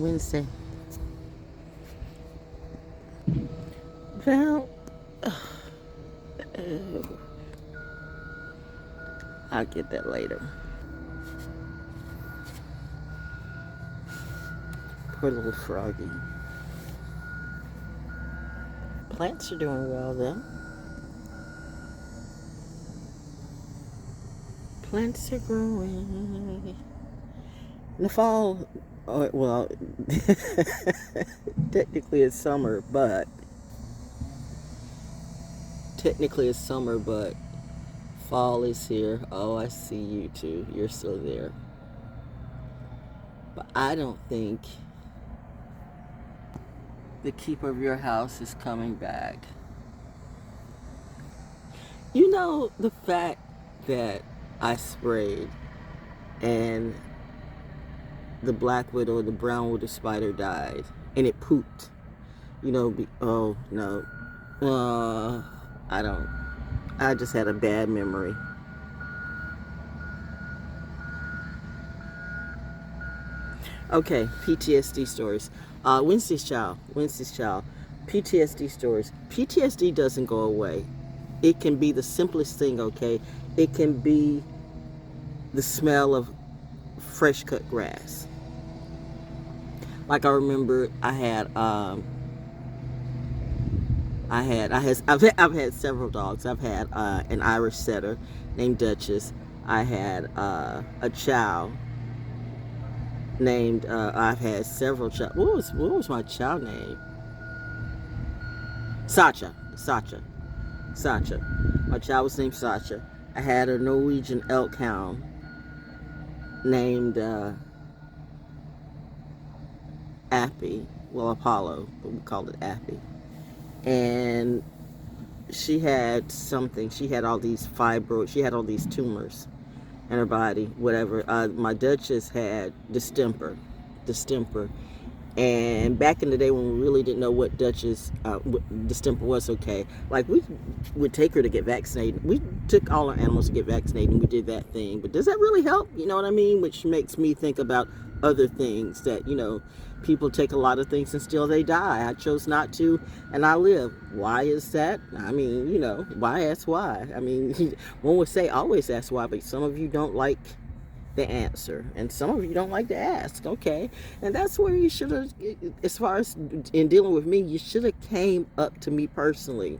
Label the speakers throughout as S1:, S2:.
S1: Wednesday. Well, I'll get that later. Poor little froggy. Plants are doing well though. Plants are growing. In the fall, well, technically it's summer, but fall is here. Oh, I see you too. You're still there. But I don't think the keeper of your house is coming back. You know, the fact that I sprayed and the black widow, the brown widow spider died, and it pooped. You know, oh no, I just had a bad memory. Okay, PTSD stories. Wednesday's child. PTSD stories. PTSD doesn't go away. It can be the simplest thing, okay? It can be the smell of fresh cut grass. Like I remember I've had several dogs. I've had an Irish setter named Duchess. I had a chow named I've had several chow. What was my chow name? Sacha. My chow was named Sacha. I had a Norwegian elk hound named Appy. Well, Apollo, but we called it Appy. And she had something. She had all these she had all these tumors in her body, whatever. My Duchess had distemper. And back in the day when we really didn't know what distemper was, okay, like we would take her to get vaccinated. We took all our animals to get vaccinated, and we did that thing. But does that really help? You know what I mean? Which makes me think about other things that, you know, people take a lot of things and still they die. I chose not to, and I live. Why is that? I mean, you know, why ask why? I mean, one would say always ask why, but some of you don't like the answer, and some of you don't like to ask, okay? And that's where you should have, as far as in dealing with me, you should have came up to me personally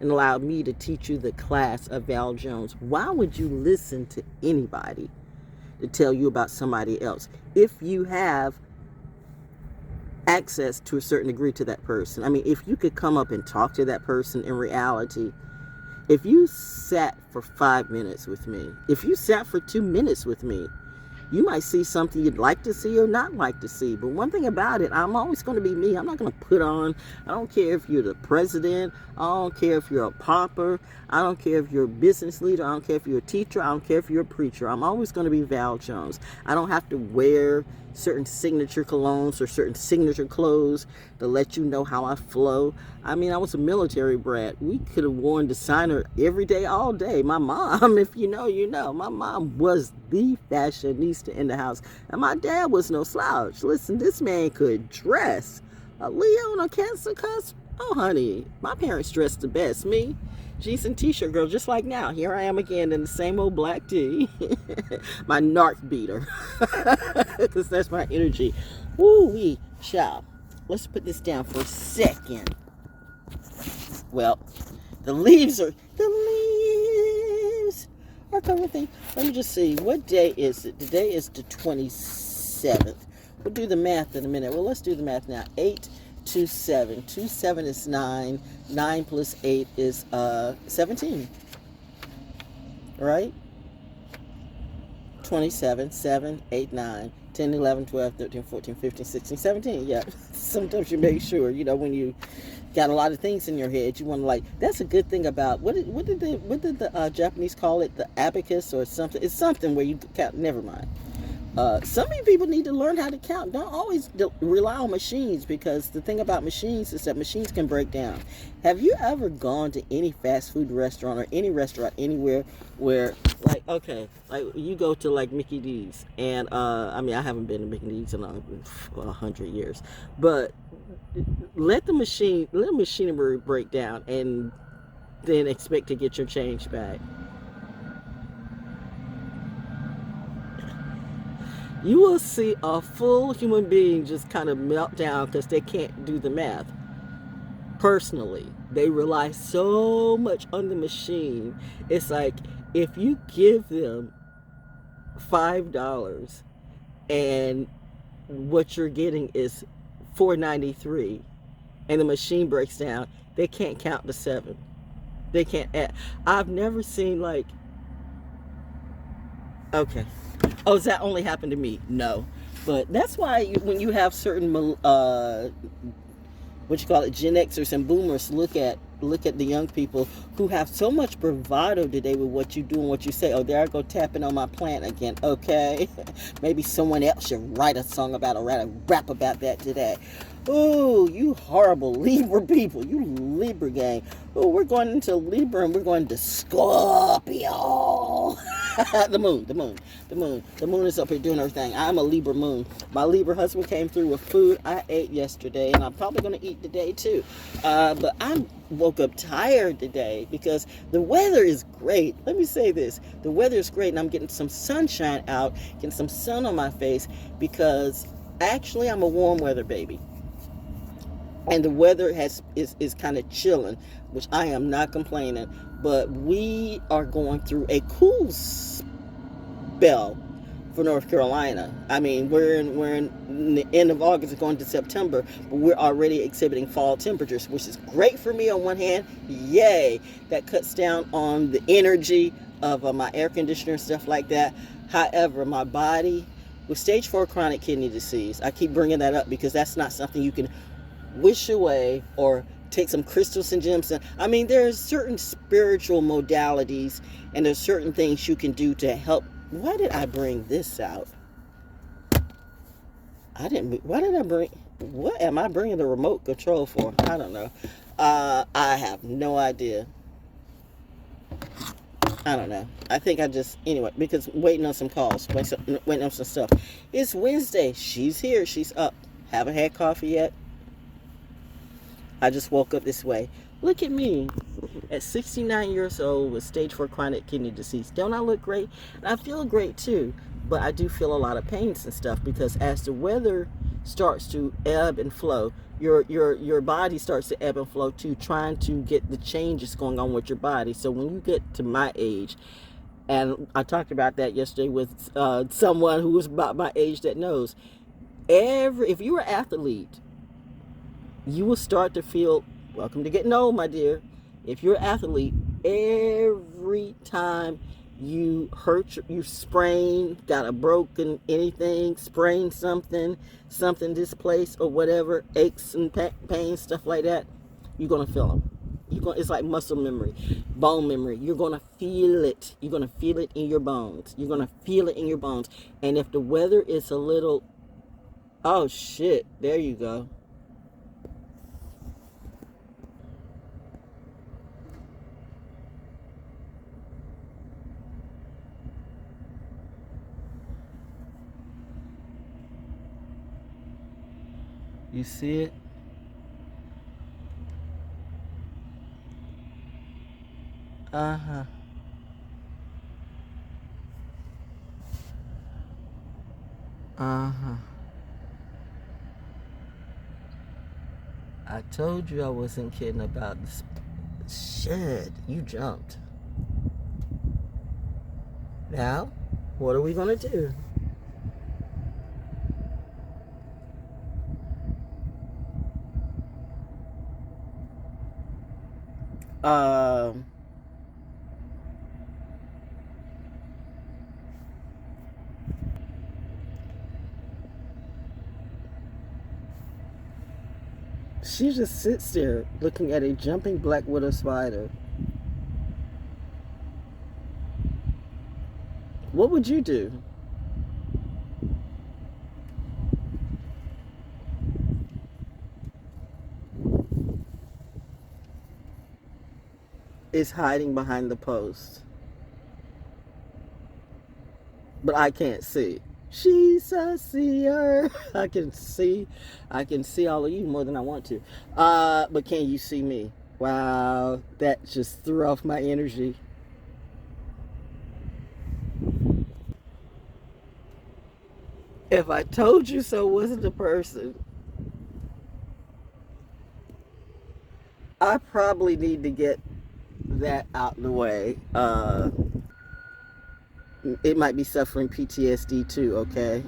S1: and allowed me to teach you the class of Val Jones. Why would you listen to anybody to tell you about somebody else if you have access to a certain degree to that person? I mean, if you could come up and talk to that person in reality, if you sat for 5 minutes with me, if you sat for 2 minutes with me, you might see something you'd like to see or not like to see. But one thing about it, I'm always going to be me. I'm not going to put on, I don't care if you're the president, I don't care if you're a pauper, I don't care if you're a business leader, I don't care if you're a teacher, I don't care if you're a preacher. I'm always going to be Val Jones. I don't have to wear certain signature colognes or certain signature clothes to let you know how I flow. I mean, I was a military brat. We could have worn designer every day, all day. My mom, if you know, you know. My mom was the fashionista in the house. And my dad was no slouch. Listen, this man could dress. A Leo on a Cancer cusp? Oh, honey, my parents dressed the best. Me, jeans and t-shirt girl, just like now. Here I am again in the same old black tee. My narc beater. Because that's my energy. Woo-wee, child. Let's put this down for a second. Well, the leaves are covering things. Let me just see. What day is it? Today is the 27th. We'll do the math in a minute. Well, let's do the math now. 8 to 7. 2, 7 is 9. 9 plus 8 is 17. Right? 27, 7, 8, 9, 10, 11, 12, 13, 14, 15, 16, 17. Yeah. Sometimes you make sure, you know, when you got a lot of things in your head. You want to like. That's a good thing about what did the Japanese call it? The abacus or something. It's something where you count. Never mind. Some of you people need to learn how to count. Don't always rely on machines, because the thing about machines is that machines can break down. Have you ever gone to any fast food restaurant or any restaurant anywhere where, like, okay, like you go to like Mickey D's, and I mean, I haven't been to Mickey D's in 100 years, but let the machinery break down, and then expect to get your change back. You will see a full human being just kind of melt down because they can't do the math. Personally, they rely so much on the machine. It's like, if you give them $5 and what you're getting is $4.93, and the machine breaks down, they can't count to 7. They can't add. I've never seen like, okay. Oh, does that only happen to me? No. But that's why when you have certain what you call it, Gen Xers and Boomers, look at the young people who have so much bravado today with what you do and what you say. Oh, there I go tapping on my plant again. Okay, maybe someone else should write a song about or write a rap about that today. Oh, you horrible Libra people, you Libra gang. Oh, we're going into Libra and we're going to Scorpio. The moon is up here doing her thing. I'm a Libra moon. My Libra husband came through with food I ate yesterday, and I'm probably going to eat today too. But I woke up tired today because the weather is great. Let me say this. The weather is great, and I'm getting some sunshine out, getting some sun on my face, because actually I'm a warm weather baby. And the weather is kind of chilling, which I am not complaining. But we are going through a cool spell for North Carolina. I mean, we're in the end of August, going to September, but we're already exhibiting fall temperatures, which is great for me on one hand. Yay! That cuts down on the energy of my air conditioner and stuff like that. However, my body, with stage 4 chronic kidney disease, I keep bringing that up because that's not something you can wish away or take some crystals and gems. And I mean, there's certain spiritual modalities and there's certain things you can do to help. Why did I bring this out? Why did I bring, what am I bringing the remote control for? I don't know. I have no idea. I don't know. I think I just, anyway, because waiting on some calls, waiting on some stuff. It's Wednesday. She's here. She's up. Haven't had coffee yet. I just woke up this way. Look at me at 69 years old with stage 4 chronic kidney disease. Don't I look great? And I feel great too, but I do feel a lot of pains and stuff, because as the weather starts to ebb and flow, your body starts to ebb and flow too, trying to get the changes going on with your body. So when you get to my age, and I talked about that yesterday with someone who was about my age that knows, if you're an athlete, you will start to feel, welcome to getting old, my dear. If you're an athlete, every time you hurt, you sprain, got a broken anything, sprain something displaced or whatever, aches and pains, stuff like that, you're going to feel them. It's like muscle memory, bone memory. You're going to feel it. You're going to feel it in your bones. You're going to feel it in your bones. And if the weather is a little, oh shit, there you go. You see it? Uh-huh. Uh-huh. I told you I wasn't kidding about this. Shit, you jumped. Now, what are we gonna do? Um, She just sits there looking at a jumping black widow spider. What would you do? It's hiding behind the post. But I can't see. She's a seer. I can see all of you more than I want to. But can you see me? Wow, that just threw off my energy. If I told you so wasn't the person, I probably need to get that out of the way. It might be suffering PTSD too, okay?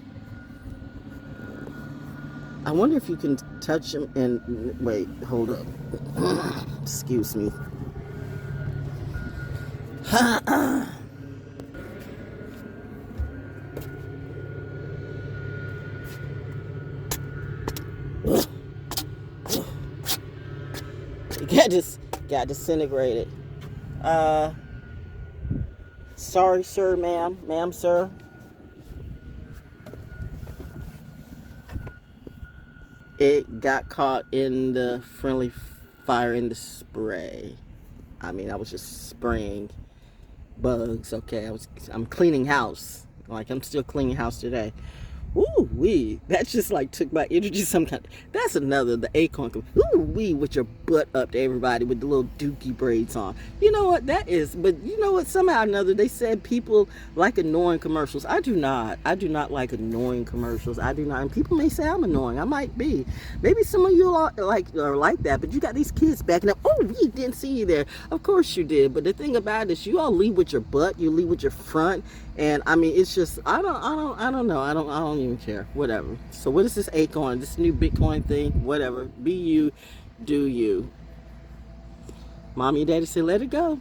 S1: I wonder if you can touch him and... Wait, hold up. Excuse me. Got disintegrated. Sorry, sir, ma'am. Ma'am, sir. It got caught in the friendly fire in the spray. I mean, I was just spraying bugs, okay? I'm cleaning house. Like, I'm still cleaning house today. Ooh wee, that just like took my energy some kind. That's another, the acorn. Ooh wee, with your butt up to everybody with the little dookie braids on. You know what that is? But you know what? Somehow or another, they said people like annoying commercials. I do not like annoying commercials. I do not. And people may say I'm annoying. I might be. Maybe some of you are like that. But you got these kids backing up. Oh, we didn't see you there. Of course you did. But the thing about it is, you all lead with your butt. You lead with your front. And I mean, it's just, I don't know. I don't even care. Whatever. So what is this acorn? This new Bitcoin thing? Whatever. Be you, do you. Mommy and daddy said, let it go.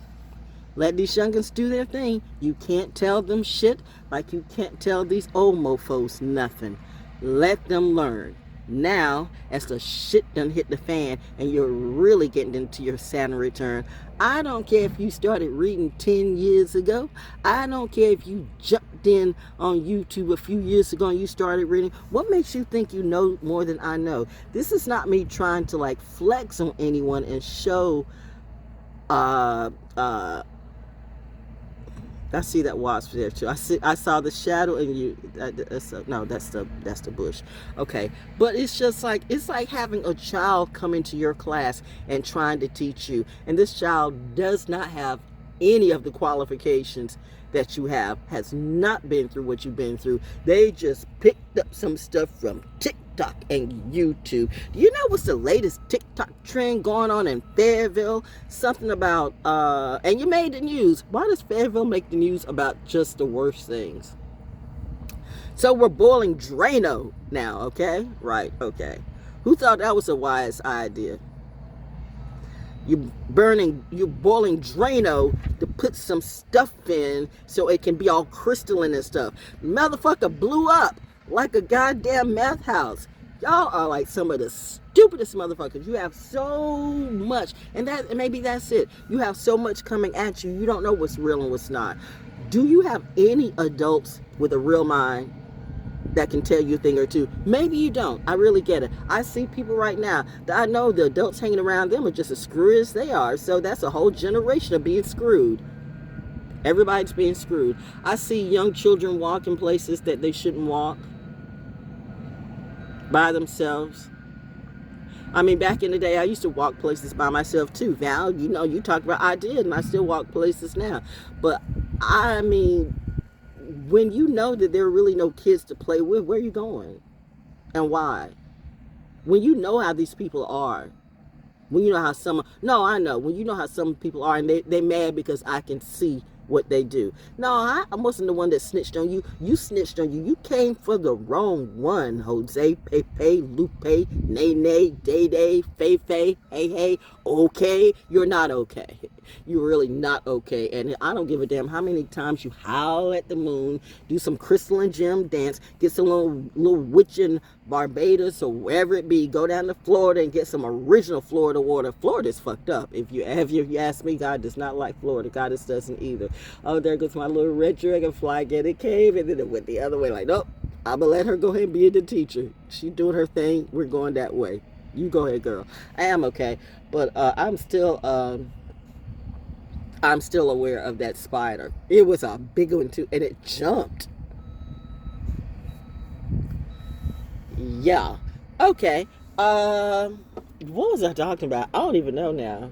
S1: Let these youngins do their thing. You can't tell them shit like you can't tell these old mofos nothing. Let them learn. Now, as the shit done hit the fan and you're really getting into your Saturn return, I don't care if you started reading 10 years ago. I don't care if you jumped in on YouTube a few years ago and you started reading. What makes you think you know more than I know? This is not me trying to like flex on anyone and show I see that wasp there too. I saw the shadow in you. No, that's the bush. Okay, but it's just like, it's like having a child come into your class and trying to teach you, and this child does not have any of the qualifications that you have, has not been through what you've been through. They just picked up some stuff from TikTok and YouTube. Do you know what's the latest TikTok trend going on in Fayetteville? Something about, and you made the news. Why does Fayetteville make the news about just the worst things? So we're boiling Drano now, okay? Right, okay. Who thought that was a wise idea? You're boiling Drano to put some stuff in so it can be all crystalline and stuff. Motherfucker blew up like a goddamn meth house. Y'all are like some of the stupidest motherfuckers. You have so much, and maybe that's it. You have so much coming at you. You don't know what's real and what's not. Do you have any adults with a real mind that can tell you a thing or two? Maybe you don't. I really get it. I see people right now that I know the adults hanging around them are just as screwed as they are. So that's a whole generation of being screwed. Everybody's being screwed. I see young children walking places that they shouldn't walk by themselves. I mean, back in the day, I used to walk places by myself too. Val, you know, you talked about, I did, and I still walk places now. But I mean, when you know that there are really no kids to play with, where are you going? And why? When you know how these people are, when you know how when you know how some people are, and they mad because I can see what they do. No, I wasn't the one that snitched on you. You snitched on you. You came for the wrong one, Jose, Pepe, Lupe, Nene, Day Day, Fei Fei, Hey Hey. Okay, you're not okay. you're really not okay. And I don't give a damn how many times you howl at the moon, do some crystalline gem dance, get some little witch in Barbados or wherever it be, go down to Florida and get some original Florida water. Florida's fucked up. If you ask me, God does not like Florida. Goddess doesn't either. Oh, there goes my little red dragonfly, get a cave, and then it went the other way. Like, nope, I'm gonna let her go ahead and be the teacher. She doing her thing. We're going that way. You go ahead, girl. I am okay, but I'm still aware of that spider. It was a big one too, and it jumped. Yeah. Okay. What was I talking about? I don't even know now.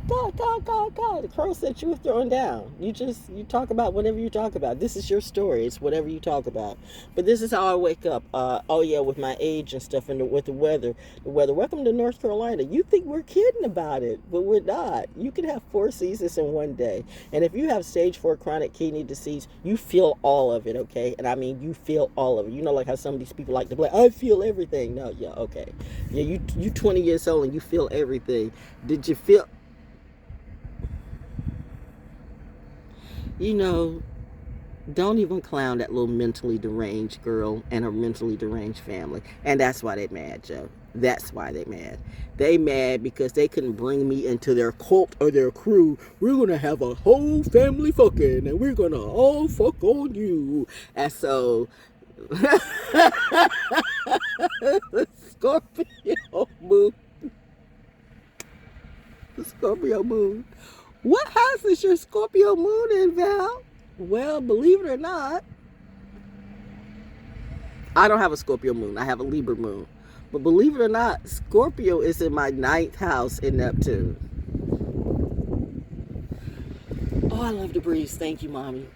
S1: God. The crow said you were throwing down. You talk about whatever you talk about. This is your story. It's whatever you talk about. But this is how I wake up. Oh yeah, with my age and stuff, and with the weather. Welcome to North Carolina. You think we're kidding about it, but we're not. You can have 4 seasons in one day. And if you have stage 4 chronic kidney disease, you feel all of it, okay? And I mean, you feel all of it. You know, like how some of these people like to play, I feel everything. No, yeah, okay. Yeah, you 20 years old and you feel everything. Did you feel... You know, don't even clown that little mentally deranged girl and her mentally deranged family. And that's why they're mad, Joe. That's why they're mad. They mad because they couldn't bring me into their cult or their crew. We're going to have a whole family fucking, and we're going to all fuck on you. And so, Scorpio moon. The Scorpio moon. What house is your Scorpio moon in, Val? Well, believe it or not, I don't have a Scorpio moon. I have a Libra moon. But believe it or not, Scorpio is in my 9th house in Neptune. Oh, I love the breeze. Thank you, Mommy.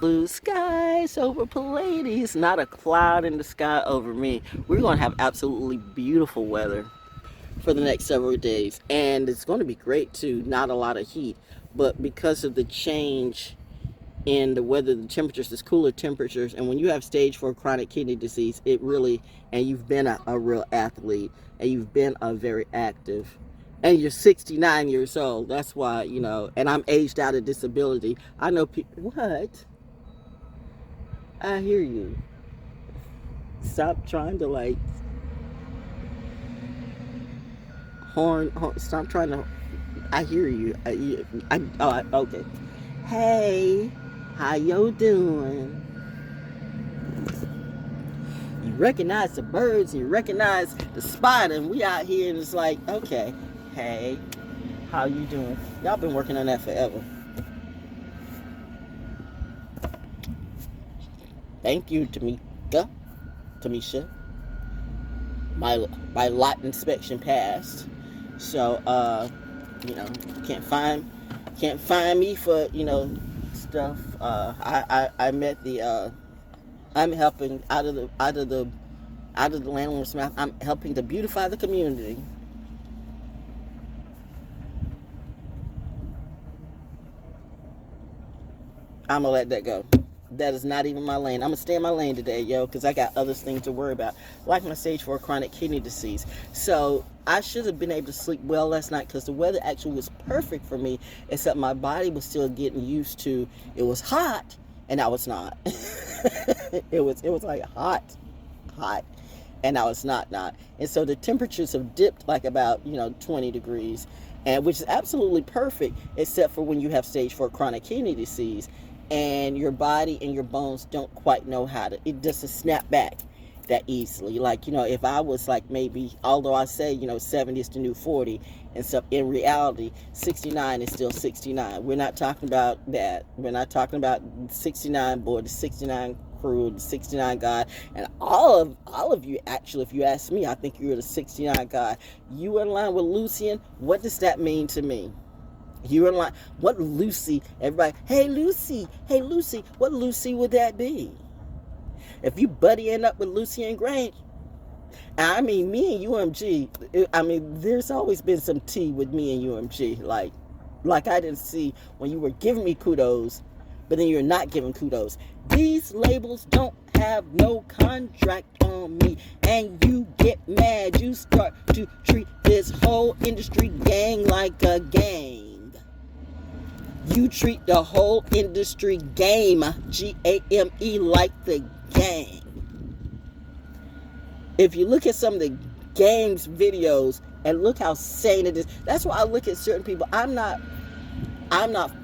S1: Blue skies over Pallades. Not a cloud in the sky over me. We're going to have absolutely beautiful weather for the next several days, and it's going to be great too. Not a lot of heat, but because of the change in the weather, the temperatures, there's cooler temperatures, and when you have stage 4 chronic kidney disease, it really, and you've been a real athlete, and you've been a very active, and you're 69 years old, that's why, you know, and I'm aged out of disability. I know people, what? I hear you. Stop trying to like stop trying to. I hear you. Okay. Hey, how you doing? You recognize the birds, you recognize the spider, and we out here, and it's like, okay, hey, how you doing? Y'all been working on that forever. Thank you, Tamisha. My lot inspection passed. So, you know, can't find me for, you know, stuff. I met the, I'm helping out of the landlord's mouth. I'm helping to beautify the community. I'm gonna let that go. That is not even my lane. I'm gonna stay in my lane today, yo, because I got other things to worry about, like my stage 4 chronic kidney disease. So I should have been able to sleep well last night because the weather actually was perfect for me, except my body was still getting used to it was hot, and now it's not. it was like hot, and now it's not. And so the temperatures have dipped like about 20 degrees, and which is absolutely perfect, except for when you have stage 4 chronic kidney disease. And your body and your bones don't quite know how to, it doesn't snap back that easily. Like, if I was like maybe, although I say, 70 is the new 40, and so in reality, 69 is still 69. We're not talking about that. We're not talking about 69 board, the 69 crew, the 69 guy, and all of you, actually, if you ask me, I think you're the 69 guy. You in line with Lucian, what does that mean to me? You're in line. What Lucy? Everybody, hey Lucy, what Lucy would that be? If you buddying up with Lucy and Grange, I mean, me and UMG, I mean, there's always been some tea with me and UMG. Like I didn't see when you were giving me kudos, but then you're not giving kudos. These labels don't have no contract on me, and you get mad. You start to treat this whole industry gang like a gang. You treat the whole industry game, G-A-M-E, like the gang. If you look at some of the games videos and look how sane it is. That's why I look at certain people. I'm not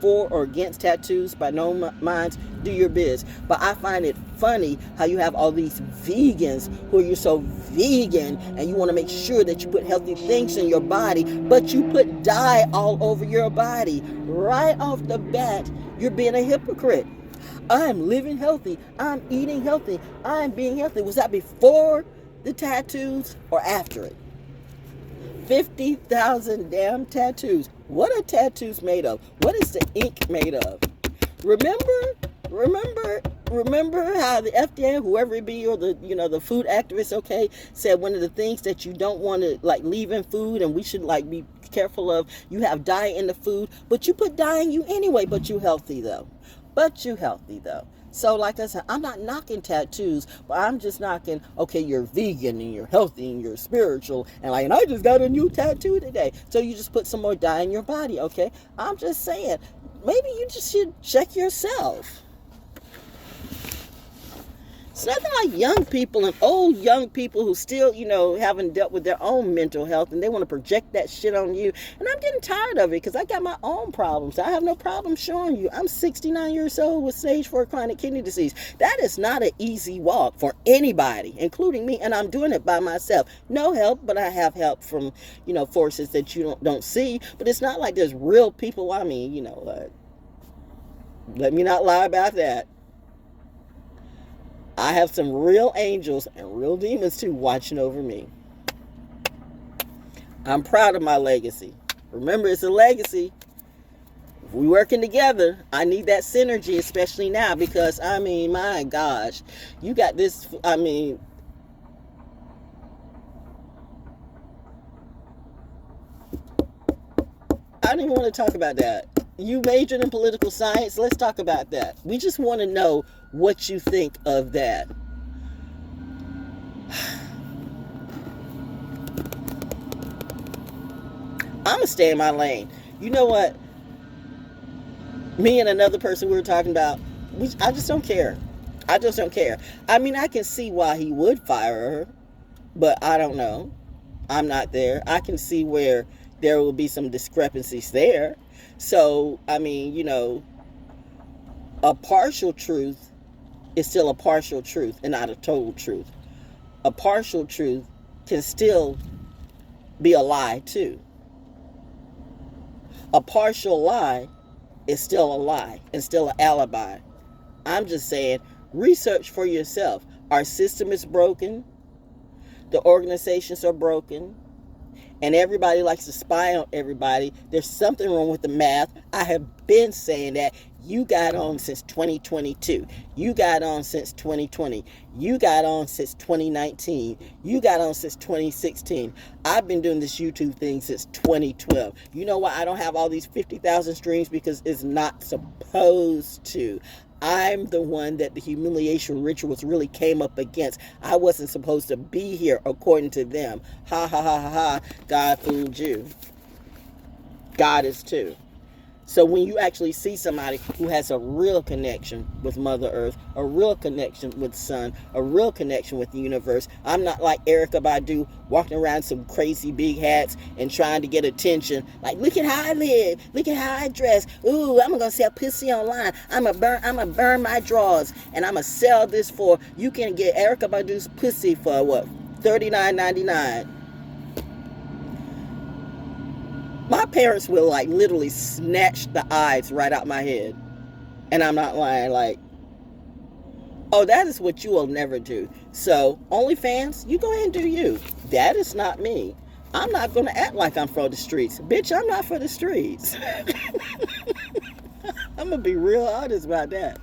S1: for or against tattoos by no means. Do your biz. But I find it funny how you have all these vegans who are so vegan, and you want to make sure that you put healthy things in your body, but you put dye all over your body. Right off the bat, you're being a hypocrite. I'm living healthy. I'm eating healthy. I'm being healthy. Was that before the tattoos or after it? 50,000 damn tattoos. What are tattoos made of? What is the ink made of? Remember how the FDA, whoever it be, or the food activists, okay, said one of the things that you don't want to leave in food, and we should be careful of. You have dye in the food, but you put dye in you anyway. But you healthy though. So like I said, I'm not knocking tattoos, but I'm just knocking, okay, you're vegan and you're healthy and you're spiritual, and I just got a new tattoo today. So you just put some more dye in your body, okay? I'm just saying, maybe you just should check yourself. It's nothing like young people and old young people who still, haven't dealt with their own mental health, and they want to project that shit on you. And I'm getting tired of it because I got my own problems. I have no problem showing you. I'm 69 years old with stage 4 chronic kidney disease. That is not an easy walk for anybody, including me, and I'm doing it by myself. No help, but I have help from, forces that you don't see. But it's not like there's real people. Let me not lie about that. I have some real angels and real demons too watching over me. I'm proud of my legacy. Remember, it's a legacy. If we working together, I need that synergy, especially now, because my gosh, you got this. I don't even want to talk about that. You majored in political science. Let's talk about that. We just want to know what you think of that. I'm going to stay in my lane. You know what? Me and another person we were talking about, I just don't care. I can see why he would fire her, but I don't know. I'm not there. I can see where there will be some discrepancies there. So, a partial truth is still a partial truth and not a total truth. A partial truth can still be a lie too. A partial lie is still a lie and still an alibi. I'm just saying, research for yourself. Our system is broken. The organizations are broken. And everybody likes to spy on everybody. There's something wrong with the math. I have been saying that. You got on since 2022. You got on since 2020. You got on since 2019. You got on since 2016. I've been doing this YouTube thing since 2012. You know why I don't have all these 50,000 streams? Because it's not supposed to. I'm the one that the humiliation rituals really came up against. I wasn't supposed to be here according to them. Ha ha ha ha ha. God fooled you. God is too. So when you actually see somebody who has a real connection with Mother Earth, a real connection with Sun, a real connection with the universe, I'm not like Erykah Badu walking around some crazy big hats and trying to get attention. Like, look at how I live. Look at how I dress. Ooh, I'm going to sell pussy online. I'm going to burn my drawers. And I'm going to sell this for, you can get Erykah Badu's pussy for what? $39.99. My parents will literally snatch the eyes right out my head. And I'm not lying, oh, that is what you will never do. So, OnlyFans, you go ahead and do you. That is not me. I'm not going to act like I'm for the streets. Bitch, I'm not for the streets. I'm going to be real honest about that.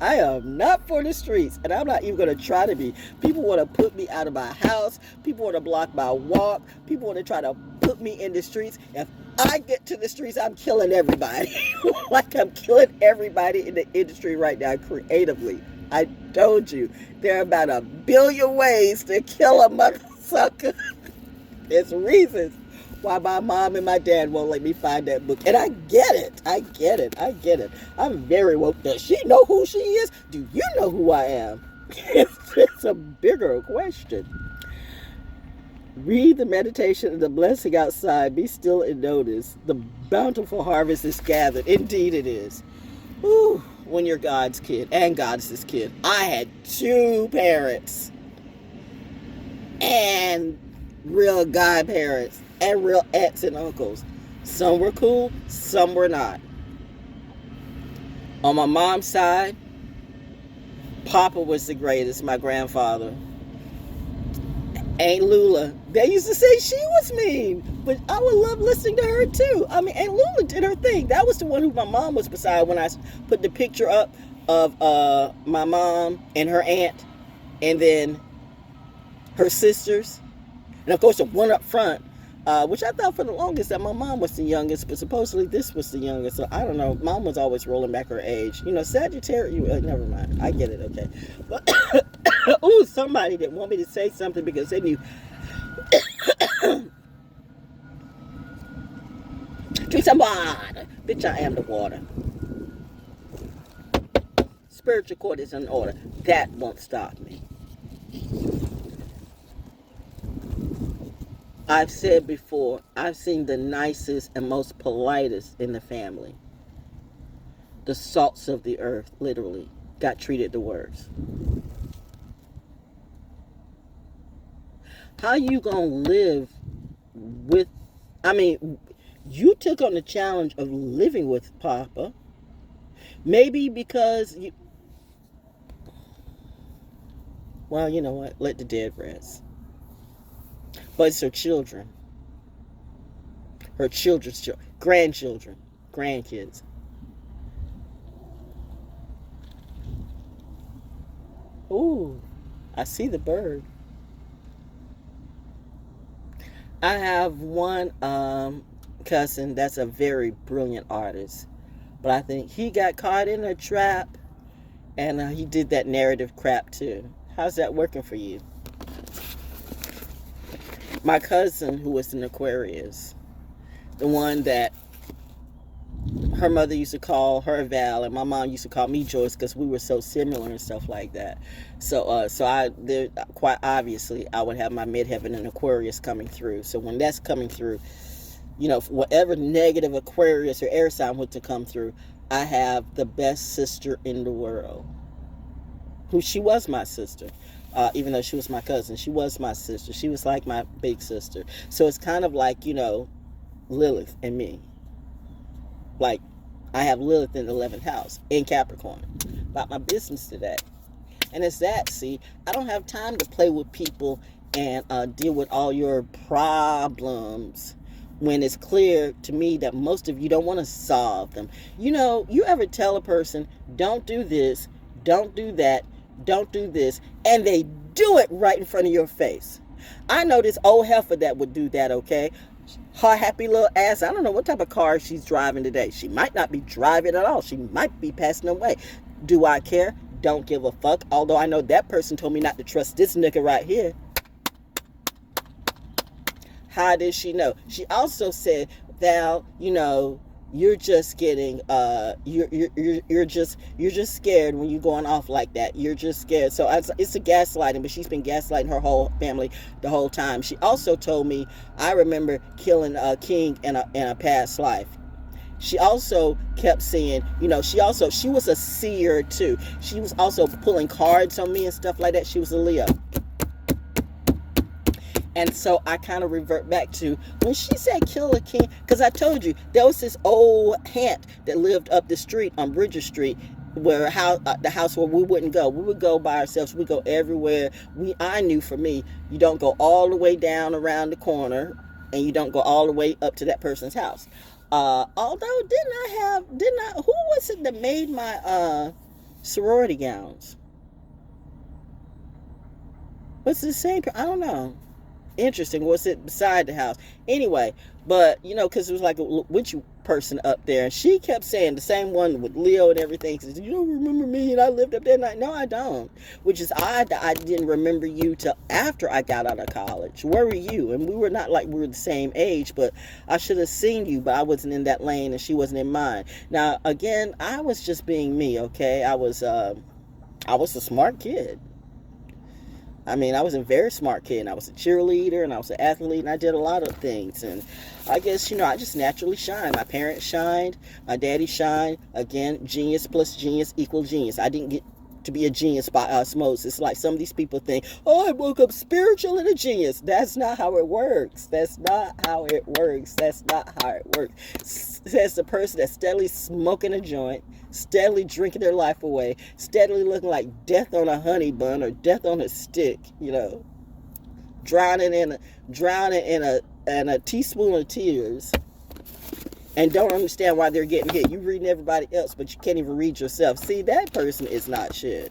S1: I am not for the streets, and I'm not even going to try to be. People want to put me out of my house. People want to block my walk. People want to try to put me in the streets. If I get to the streets, I'm killing everybody. Like I'm killing everybody in the industry right now creatively. I told you, there are about 1 billion ways to kill a mother sucker. There's reasons why my mom and my dad won't let me find that book. And I get it. I get it. I get it. I'm very woke. Does she know who she is? Do you know who I am? It's a bigger question. Read the meditation of the blessing outside. Be still and notice. The bountiful harvest is gathered. Indeed it is. Ooh, when you're God's kid and Goddess's kid. I had 2 parents. And real godparents. And real aunts and uncles. Some were cool, some were not. On my mom's side, Papa was the greatest, my grandfather. Aunt Lula, they used to say she was mean, but I would love listening to her too. I mean, Aunt Lula did her thing. That was the one who my mom was beside when I put the picture up of my mom and her aunt, and then her sisters. And of course the one up front, which I thought for the longest that my mom was the youngest, but supposedly this was the youngest. So I don't know. Mom was always rolling back her age. You know, Sagittarius. Never mind. I get it. Okay. But ooh, somebody didn't want me to say something because they knew. Drink some water. Bitch, I am the water. Spiritual court is in order. That won't stop me. I've said before, I've seen the nicest and most politest in the family. The salts of the earth, literally, got treated the worst. How you gonna live with, I mean, you took on the challenge of living with Papa. Maybe because you, well, you know what, let the dead rest. But it's her children. Her children's children. Grandchildren. Grandkids. Ooh, I see the bird. I have one cousin that's a very brilliant artist. But I think he got caught in a trap. And he did that narrative crap too. How's that working for you? My cousin, who was an Aquarius, the one that her mother used to call her Val, and my mom used to call me Joyce because we were so similar and stuff like that. So, quite obviously, I would have my midheaven and Aquarius coming through. So when that's coming through, you know, whatever negative Aquarius or air sign was to come through, I have the best sister in the world. Who she was my sister. Even though she was my cousin, she was my sister. She was like my big sister. So it's kind of like, you know, Lilith and me. Like, I have Lilith in the 11th house in Capricorn. About my business today. And it's that, see, I don't have time to play with people and deal with all your problems when it's clear to me that most of you don't want to solve them. You know, you ever tell a person, don't do this, don't do that, don't do this, and they do it right in front of your face. I know this old heifer that would do that, okay? Her happy little ass, I don't know what type of car she's driving today. She might not be driving at all. She might be passing away. Do I care? Don't give a fuck. Although I know that person told me not to trust this nigga right here. How did she know? She also said, Val, you know, you're just getting you're just scared when you're going off like that. You're just scared. So it's a gaslighting, but she's been gaslighting her whole family the whole time. She also told me, I remember killing a king in a past life. She also kept saying, you know, she was a seer too. She was also pulling cards on me and stuff like that. She was a Leo. And so I kind of revert back to when she said kill a king, because I told you there was this old aunt that lived up the street on Bridger Street, where the house where we wouldn't go. We would go by ourselves. We go everywhere. I knew for me, you don't go all the way down around the corner, and you don't go all the way up to that person's house. Although who was it that made my sorority gowns? Was it the same? I don't know. interesting. What's it beside the house? Anyway, but, you know, because it was like a witch person up there, and she kept saying, the same one with Leo and everything, says, you don't remember me, and I lived up there. No, I don't. Which is odd that I didn't remember you till after I got out of college. Where were you? And we were not like we were the same age, but I should have seen you, but I wasn't in that lane, and she wasn't in mine. Now, again, I was just being me, okay? I was a smart kid. I mean, I was a very smart kid, and I was a cheerleader, and I was an athlete, and I did a lot of things, and I guess, you know, I just naturally shined. My parents shined, my daddy shined. Again, genius plus genius equal genius. I didn't get to be a genius by osmosis. It's like some of these people think, oh, I woke up spiritual and a genius. That's not how it works. That's not how it works. That's not how it works. Says the person that's steadily smoking a joint, steadily drinking their life away, steadily looking like death on a honey bun or death on a stick, you know, drowning in a teaspoon of tears, and don't understand why they're getting hit. You reading everybody else, but you can't even read yourself. See, that person is not shit.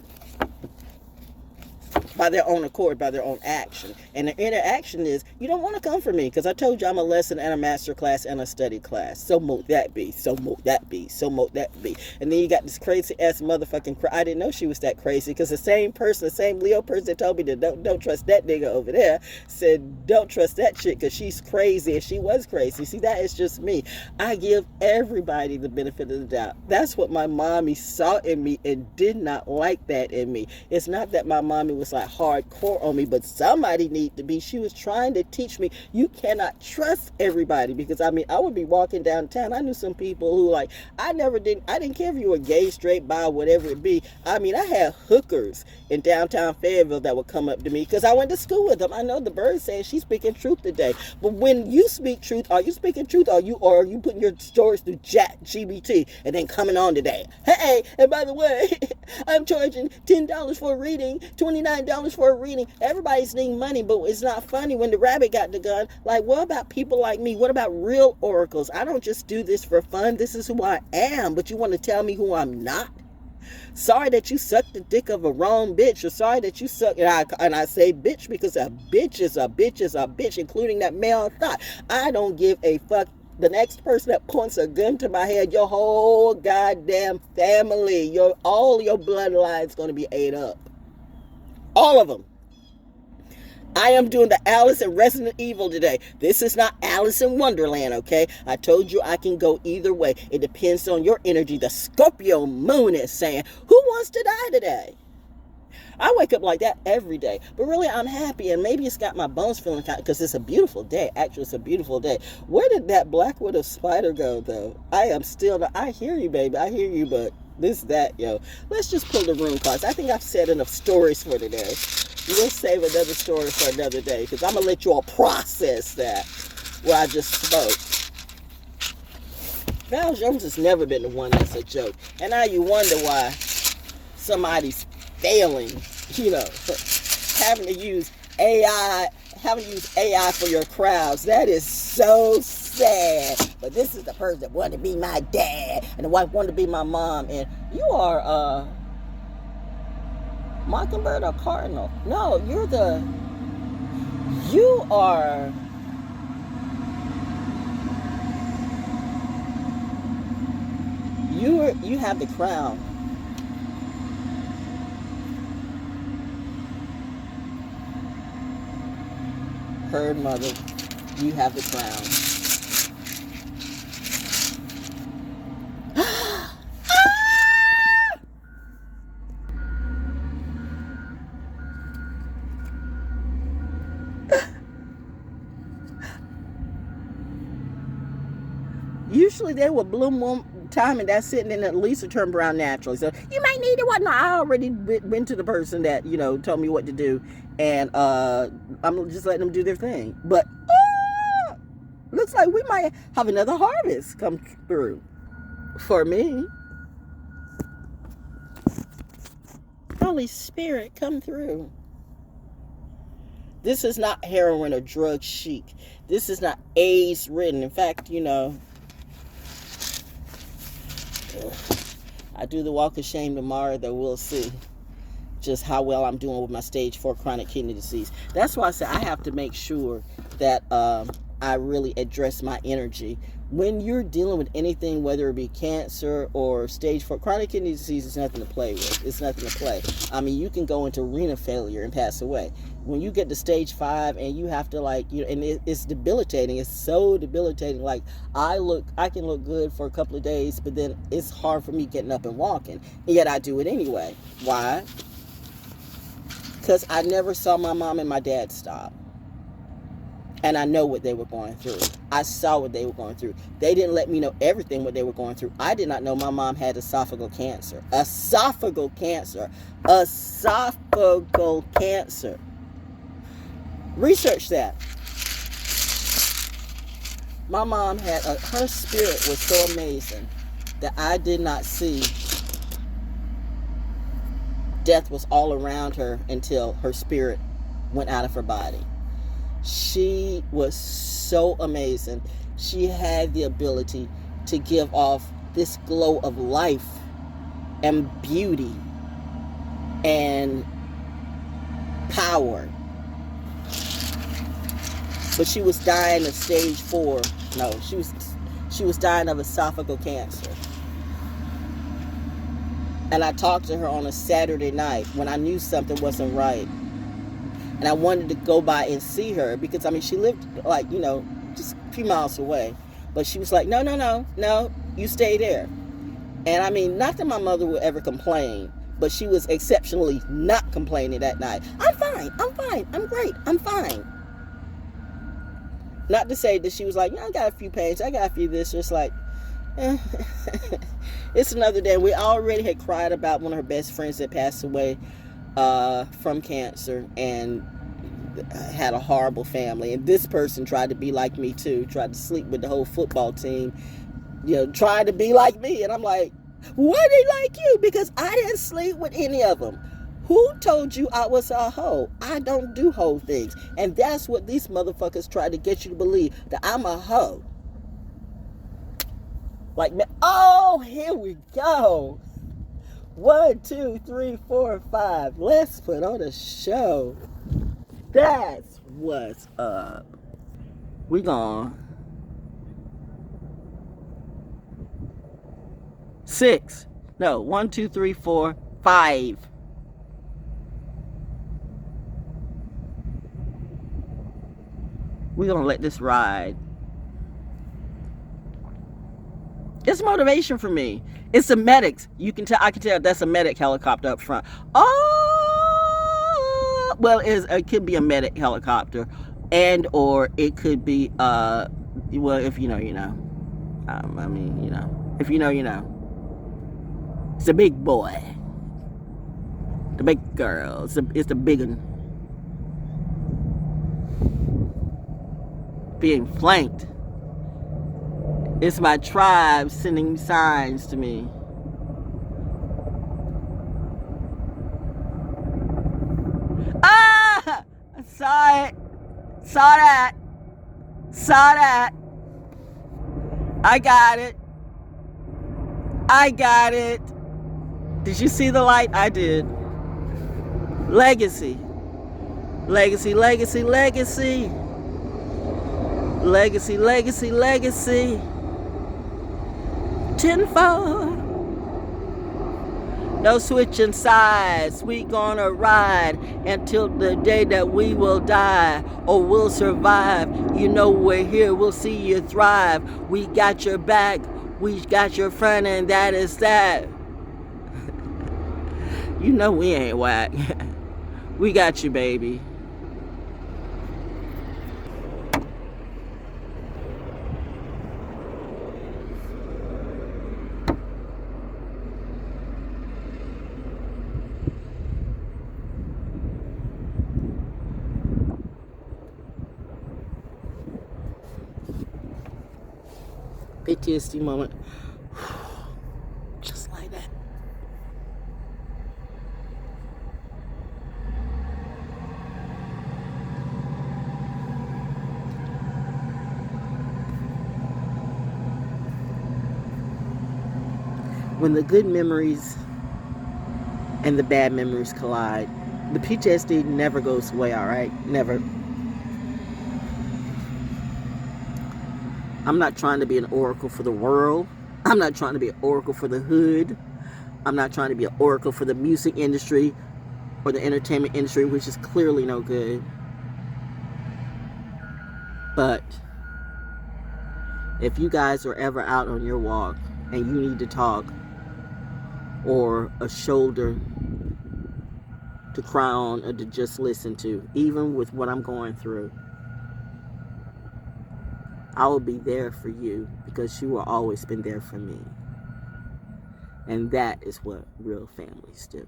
S1: By their own accord, by their own action. And the interaction is, you don't want to come for me, because I told you I'm a lesson and a master class and a study class. So mote that be. So mote that be. So mote that be. And then you got this crazy ass motherfucking I didn't know she was that crazy, because the same person, the same Leo person that told me that don't trust that nigga over there, said don't trust that chick because she's crazy, and she was crazy. See, that is just me. I give everybody the benefit of the doubt. That's what my mommy saw in me and did not like that in me. It's not that my mommy was like hardcore on me, but somebody need to be. She was trying to teach me you cannot trust everybody, because I mean, I would be walking downtown. I knew some people who, like, I didn't care if you were gay, straight, bi, whatever it be. I mean, I had hookers in downtown Fayetteville that would come up to me because I went to school with them. I know the bird saying she's speaking truth today, but when you speak truth, are you speaking truth, or are you putting your stories through chat GBT and then coming on today? Hey, and by the way, I'm charging $10 for a reading, $29 for a reading. Everybody's needing money, but it's not funny when the rabbit got the gun. Like, what about people like me? What about real oracles? I don't just do this for fun. This is who I am, but you want to tell me who I'm not? Sorry that you sucked the dick of a wrong bitch, or sorry that you suck, and I say bitch because a bitch is a bitch is a bitch, including that male thought. I don't give a fuck. The next person that points a gun to my head, your whole goddamn family, all your bloodline's going to be ate up. All of them. I am doing the Alice in Resident Evil today. This is not Alice in Wonderland, okay? I told you I can go either way. It depends on your energy. The Scorpio moon is saying, who wants to die today? I wake up like that every day. But really, I'm happy, and maybe it's got my bones feeling kind, because it's a beautiful day. Actually, it's a beautiful day. Where did that black widow spider go, though? I hear you, baby. I hear you, but yo. Let's just pull the room cards. I think I've said enough stories for today. We'll save another story for another day, because I'm going to let you all process that, what I just spoke. ValJones has never been the one that's a joke. And now you wonder why somebody's failing, you know, having to use AI for your crowds. That is so sad. But this is the person that wanted to be my dad, and the wife wanted to be my mom, and you are Mockingbird or Cardinal? No, you have the crown. Herd mother, you have the crown. Usually they will bloom one time, and that's it, and then at least it turn brown naturally. So you might need it. What? No, I already been to the person that, you know, told me what to do, and I'm just letting them do their thing. But looks like we might have another harvest come through for me. Holy Spirit, come through. This is not heroin or drug chic. This is not AIDS ridden. In fact, you know, I do the walk of shame tomorrow, though. We'll see. just how well I'm doing with my stage 4 chronic kidney disease. That's why I say I have to make sure that I really address my energy. When you're dealing with anything, whether it be cancer or stage 4 chronic kidney disease, is nothing to play with. It's nothing to play. I mean, you can go into renal failure and pass away. When you get to stage 5 and you have to, like, you know, and it's debilitating. It's so debilitating. Like, I can look good for a couple of days, but then it's hard for me getting up and walking. And yet I do it anyway. Why? Because I never saw my mom and my dad stop. And I know what they were going through. I saw what they were going through. They didn't let me know everything what they were going through. I did not know my mom had esophageal cancer. Esophageal cancer. Esophageal cancer. Research that. My mom had, her spirit was so amazing that I did not see. Death was all around her until her spirit went out of her body. She was so amazing. She had the ability to give off this glow of life and beauty and power. But she was dying of stage 4. No, she was dying of esophageal cancer. And I talked to her on a Saturday night when I knew something wasn't right. And I wanted to go by and see her because, I mean, she lived, like, you know, just a few miles away. But she was like, no, you stay there. And, I mean, not that my mother would ever complain, but she was exceptionally not complaining that night. I'm fine, I'm great, I'm fine. Not to say that she was like, I got a few pains, I got a few this. It's like, it's another day. We already had cried about one of her best friends that passed away from cancer and had a horrible family. And this person tried to be like me too, tried to sleep with the whole football team, you know, tried to be like me. And I'm like, why they like you? Because I didn't sleep with any of them. Who told you I was a hoe? I don't do hoe things. And that's what these motherfuckers try to get you to believe, that I'm a hoe. Like, oh, here we go. 1, 2, 3, 4, 5. Let's put on a show. That's what's up. We gone. 6. No, 1, 2, 3, 4, 5. We're gonna let this ride. It's motivation for me. It's the medics. I can tell that's a medic helicopter up front. Oh, well, it could be a medic helicopter, and or it could be well, if you know, you know. I mean, you know, if you know, you know. It's a big boy, the big girl. It's the big one. Being flanked. It's my tribe sending signs to me. Ah! I saw it. Saw that. Saw that. I got it. I got it. Did you see the light? I did. Legacy. Legacy, legacy, legacy. Legacy, legacy, legacy. Tenfold. No switching sides. We gonna ride until the day that we will die or will survive. You know we're here. We'll see you thrive. We got your back. We got your front, and that is that. You know we ain't whack. We got you, baby. PTSD moment. Just like that. When the good memories and the bad memories collide. The PTSD never goes away, all right? Never. I'm not trying to be an oracle for the world. I'm not trying to be an oracle for the hood. I'm not trying to be an oracle for the music industry or the entertainment industry, which is clearly no good. But if you guys are ever out on your walk and you need to talk, or a shoulder to cry on, or to just listen to, even with what I'm going through, I will be there for you, because you have always been there for me. And that is what real families do.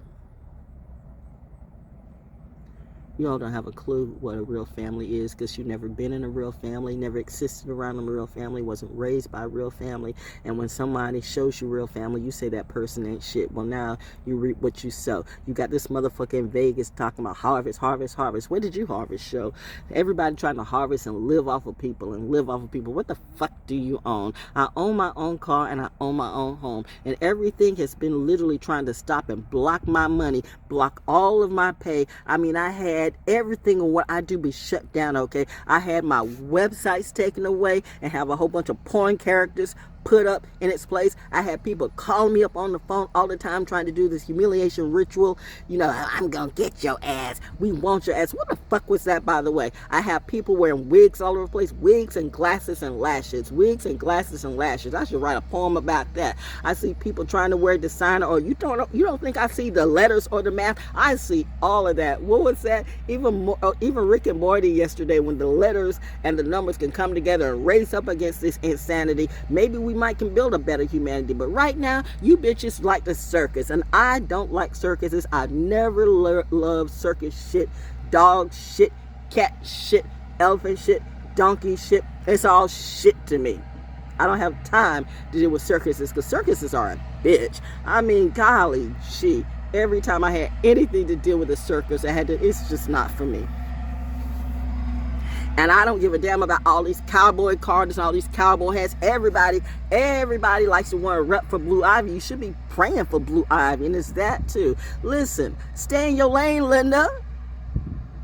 S1: You all don't have a clue what a real family is, because you've never been in a real family, never existed around a real family, wasn't raised by a real family. And when somebody shows you real family, you say that person ain't shit. Well, now you reap what you sow. You got this motherfucker in Vegas talking about harvest, harvest, harvest. Where did you harvest show? Everybody trying to harvest and live off of people and live off of people. What the fuck do you own? I own my own car and I own my own home. And everything has been literally trying to stop and block my money, block all of my pay. I mean, I had everything of what I do be shut down, okay? I had my websites taken away and have a whole bunch of porn characters put up in its place. I had people calling me up on the phone all the time trying to do this humiliation ritual. You know, I'm gonna get your ass. We want your ass. What the fuck was that, by the way? I have people wearing wigs all over the place. Wigs and glasses and lashes. Wigs and glasses and lashes. I should write a poem about that. I see people trying to wear designer, or you don't think I see the letters or the math? I see all of that. What was that? Even Rick and Morty yesterday, when the letters and the numbers can come together and race up against this insanity, maybe we might can build a better humanity. But right now, you bitches like the circus, and I don't like circuses. I've never loved circus shit, dog shit, cat shit, elephant shit, donkey shit. It's all shit to me. I don't have time to deal with circuses, because circuses are a bitch. I mean, golly gee, every time I had anything to deal with a circus, it's just not for me. And I don't give a damn about all these cowboy cards and all these cowboy hats. Everybody likes to want to rep for Blue Ivy. You should be praying for Blue Ivy, and it's that too. Listen, stay in your lane, Linda.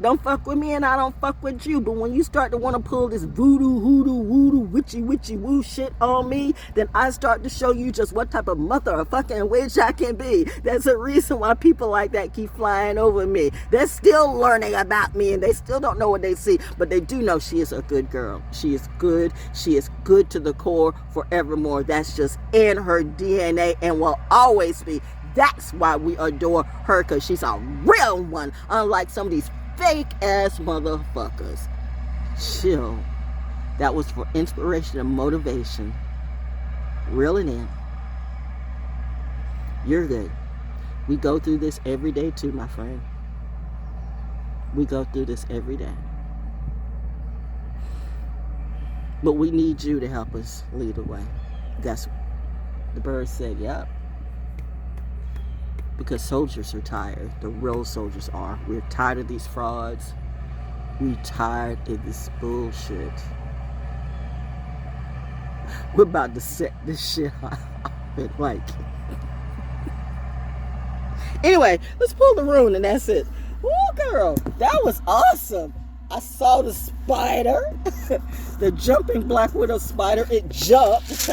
S1: Don't fuck with me and I don't fuck with you. But when you start to want to pull this voodoo, hoodoo, woodoo, witchy, woo shit on me, then I start to show you just what type of mother or fucking witch I can be. That's the reason why people like that keep flying over me. They're still learning about me, and they still don't know what they see. But they do know she is a good girl. She is good. She is good to the core forevermore. That's just in her DNA and will always be. That's why we adore her, because she's a real one, unlike some of these fake ass motherfuckers. Chill. That was for inspiration and motivation. Reel it in. You're good. We go through this every day too, my friend. We go through this every day. But we need you to help us lead the way. That's what the bird said, yep. Because soldiers are tired. The real soldiers are. We're tired of these frauds. We're tired of this bullshit. We're about to set this shit off. Anyway, let's pull the rune and that's it. Woo, girl, that was awesome. I saw the spider, the jumping Black Widow spider. It jumped.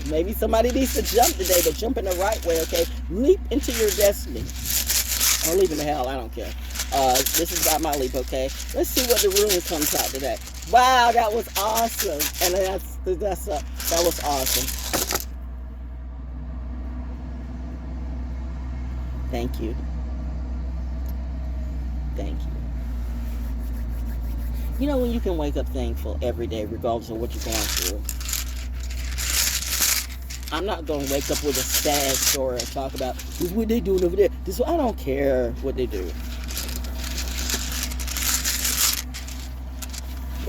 S1: Maybe somebody needs to jump today, but jump in the right way, okay? Leap into your destiny. Or leap in the hell, I don't care. This is about my leap, okay? Let's see what the rune comes out today. Wow, that was awesome. And that was awesome. Thank you. Thank you. You know, when you can wake up thankful every day, regardless of what you're going through. I'm not going to wake up with a sad story and talk about, this is what they doing over there. I don't care what they do.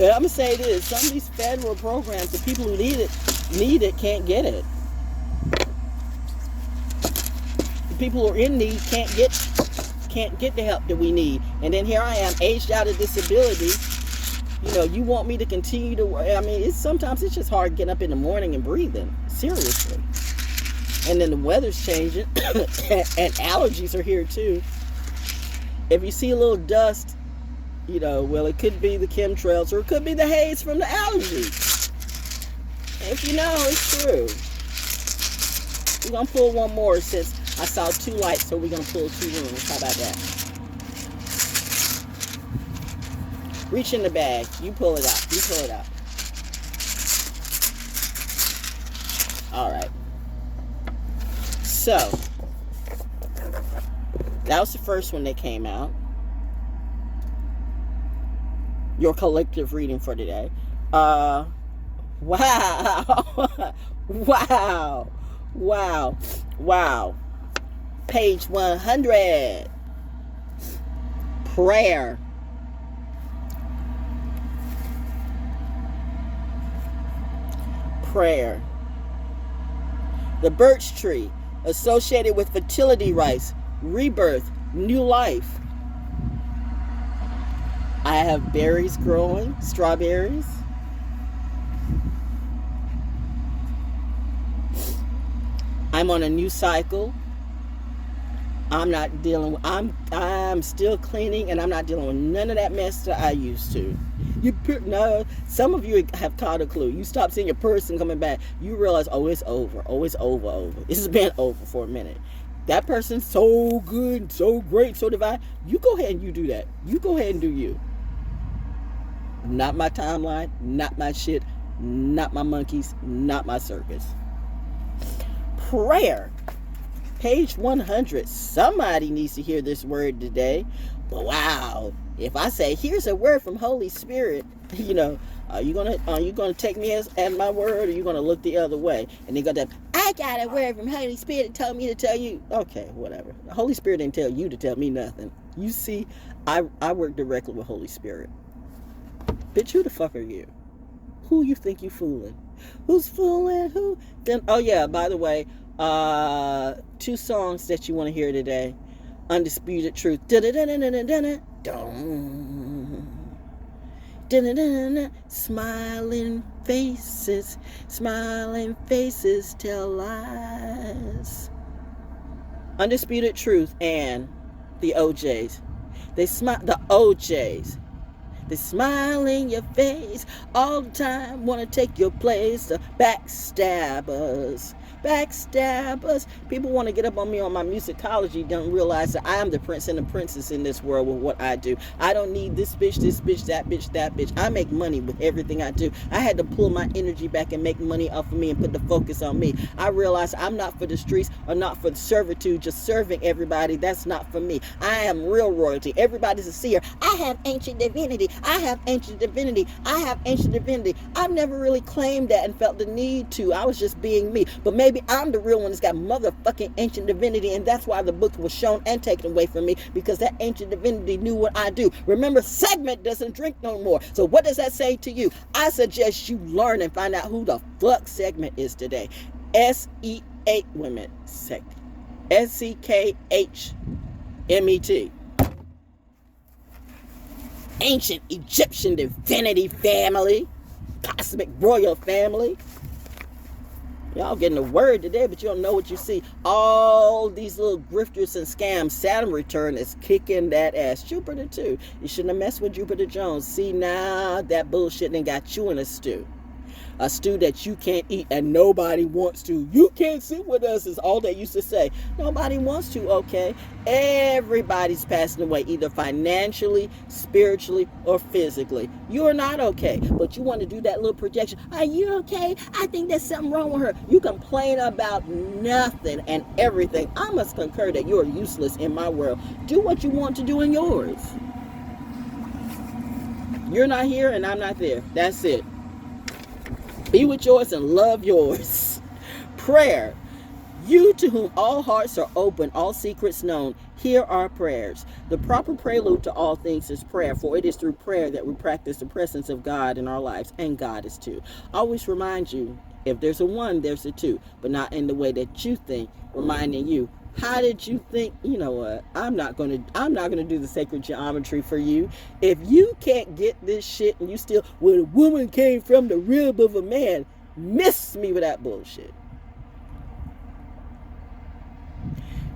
S1: Yeah, I'm going to say this. Some of these federal programs, the people who need it can't get it. The people who are in need can't get the help that we need. And then here I am, aged out of disability. You know, you want me to continue to work. I mean, sometimes it's just hard getting up in the morning and breathing. Seriously. And then the weather's changing, and allergies are here too. If you see a little dust, well, it could be the chemtrails, or it could be the haze from the allergies. If you know, it's true. We're going to pull one more since I saw 2 lights, so we're going to pull 2 rooms. How about that? Reach in the bag. You pull it out. You pull it out. All right. So, that was the first one that came out. Your collective reading for today. Wow. Wow. Page 100. Prayer. The birch tree, associated with fertility rites, rebirth, new life. I have berries growing, strawberries. I'm on a new cycle. I'm still cleaning, and I'm not dealing with none of that mess that I used to. No, some of you have caught a clue. You stop seeing your person coming back. You realize, it's over. It's over. It's been over for a minute. That person's so good, so great, so divine. You go ahead and you do that. You go ahead and do you. Not my timeline, not my shit, not my monkeys, not my circus. Prayer. Page 100. Somebody needs to hear this word today. But wow, if I say, here's a word from Holy Spirit, are you gonna take me as my word, or are you gonna look the other way? And they're gonna, I got a word from Holy Spirit that told me to tell you. Okay, whatever. The Holy Spirit didn't tell you to tell me nothing. You see, I work directly with Holy Spirit. Bitch, who the fuck are you? Who you think you fooling? Who's fooling who? Then, oh yeah, by the way, 2 songs that you want to hear today. Undisputed Truth. Smiling faces tell lies. Undisputed Truth and the OJs. The OJs. They smile in your face all the time, want to take your place. The backstabbers. People want to get up on me on my musicology, don't realize that I am the prince and the princess in this world with what I do. I don't need this bitch, that bitch. I make money with everything I do. I had to pull my energy back and make money off of me and put the focus on me. I realized I'm not for the streets or not for the servitude, just serving everybody. That's not for me. I am real royalty. Everybody's a seer. I have ancient divinity. I've never really claimed that and felt the need to. I was just being me. But maybe I'm the real one that's got motherfucking ancient divinity, and that's why the book was shown and taken away from me, because that ancient divinity knew what I do. Remember, Segment doesn't drink no more. So what does that say to you? I suggest you learn and find out who the fuck Segment is today. S-E-8 women. S-C-K-H-M-E-T. Ancient Egyptian divinity family. Cosmic royal family. Y'all getting the word today, but you don't know what you see. All these little grifters and scams. Saturn return is kicking that ass. Jupiter too. You shouldn't have messed with Jupiter Jones. See, now that bullshit done got you in a stew. A stew that you can't eat and nobody wants to. You can't sit with us is all they used to say. Nobody wants to, okay? Everybody's passing away, either financially, spiritually, or physically. You're not okay, but you want to do that little projection. Are you okay? I think there's something wrong with her. You complain about nothing and everything. I must concur that you're useless in my world. Do what you want to do in yours. You're not here and I'm not there. That's it. Be with yours and love yours. Prayer. You to whom all hearts are open, all secrets known, hear our prayers. The proper prelude to all things is prayer, for it is through prayer that we practice the presence of God in our lives, and God is too. Always remind you, if there's a 1, there's a 2, but not in the way that you think, reminding you, how did you think? You know what? I'm not gonna do the sacred geometry for you. If you can't get this shit and you still, well, a woman came from the rib of a man, miss me with that bullshit.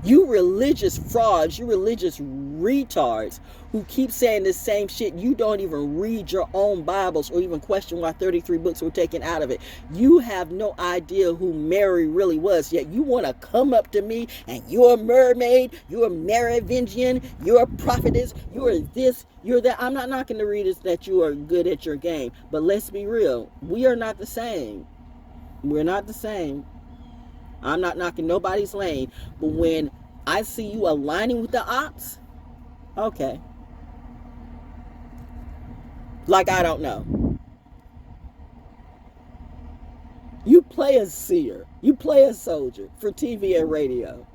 S1: You religious frauds, you religious retards who keep saying the same shit. You don't even read your own Bibles or even question why 33 books were taken out of it. You have no idea who Mary really was, yet you want to come up to me and you're a mermaid, you're a Merovingian, you're a prophetess, you're this, you're that. I'm not knocking the readers that you are good at your game, but let's be real. We are not the same. We're not the same. I'm not knocking nobody's lane, but when I see you aligning with the ops, okay. Like I don't know. You play a seer. You play a soldier for TV and radio.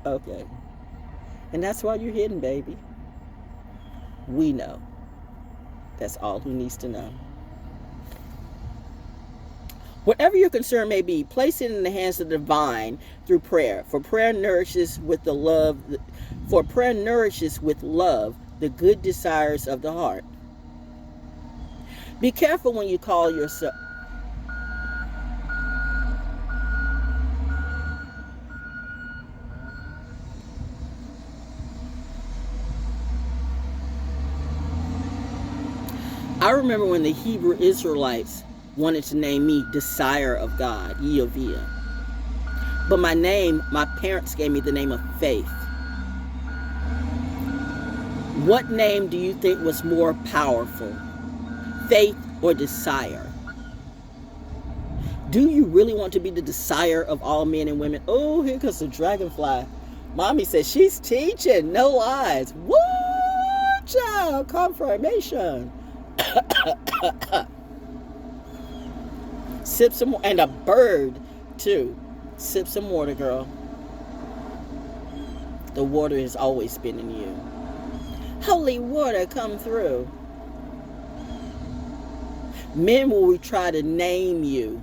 S1: Okay. And that's why you're hidden, baby. We know. That's all who needs to know. Whatever your concern may be, place it in the hands of the divine through prayer. For prayer nourishes with love the good desires of the heart. Be careful when you call yourself. I remember when the Hebrew Israelites wanted to name me Desire of God, Yehovah. But my parents gave me the name of Faith. What name do you think was more powerful? Faith or Desire? Do you really want to be the desire of all men and women? Oh, here comes the dragonfly. Mommy says she's teaching, no lies. Woo, child, confirmation. Sip some more, and a bird too. Sip some water, girl. The water has always been in you. Holy water, come through. Men will try to name you,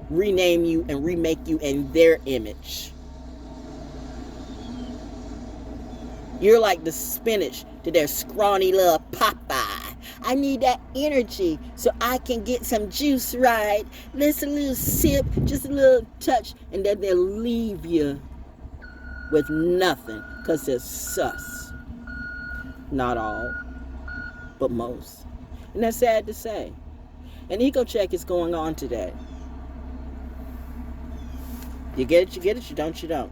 S1: rename you, and remake you in their image. You're like the spinach to their scrawny little Popeye. I need that energy so I can get some juice right. Just a little sip, just a little touch, and then they'll leave you with nothing because they're sus. Not all, but most. And that's sad to say. An ego check is going on today. You get it, you get it, you don't, you don't.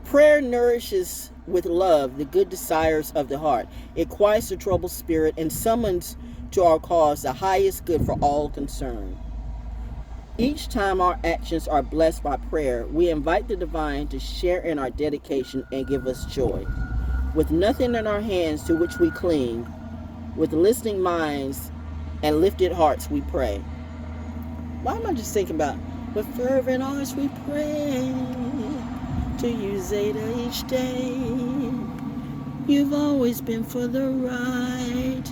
S1: Prayer nourishes with love the good desires of the heart. It quiets the troubled spirit and summons to our cause the highest good for all concerned. Each time our actions are blessed by prayer, we invite the divine to share in our dedication and give us joy. With nothing in our hands to which we cling, with listening minds and lifted hearts we pray. Why am I just thinking about, with fervent hearts we pray to you, Zeta, each day. You've always been for the right,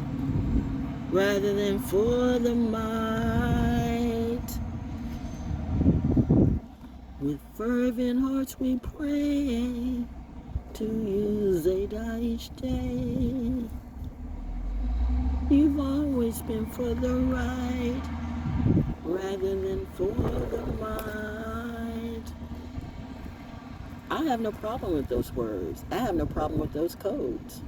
S1: rather than for the might. With fervent hearts we pray to you, Zeta, each day. You've always been for the right, rather than for the might. I have no problem with those words. I have no problem with those codes.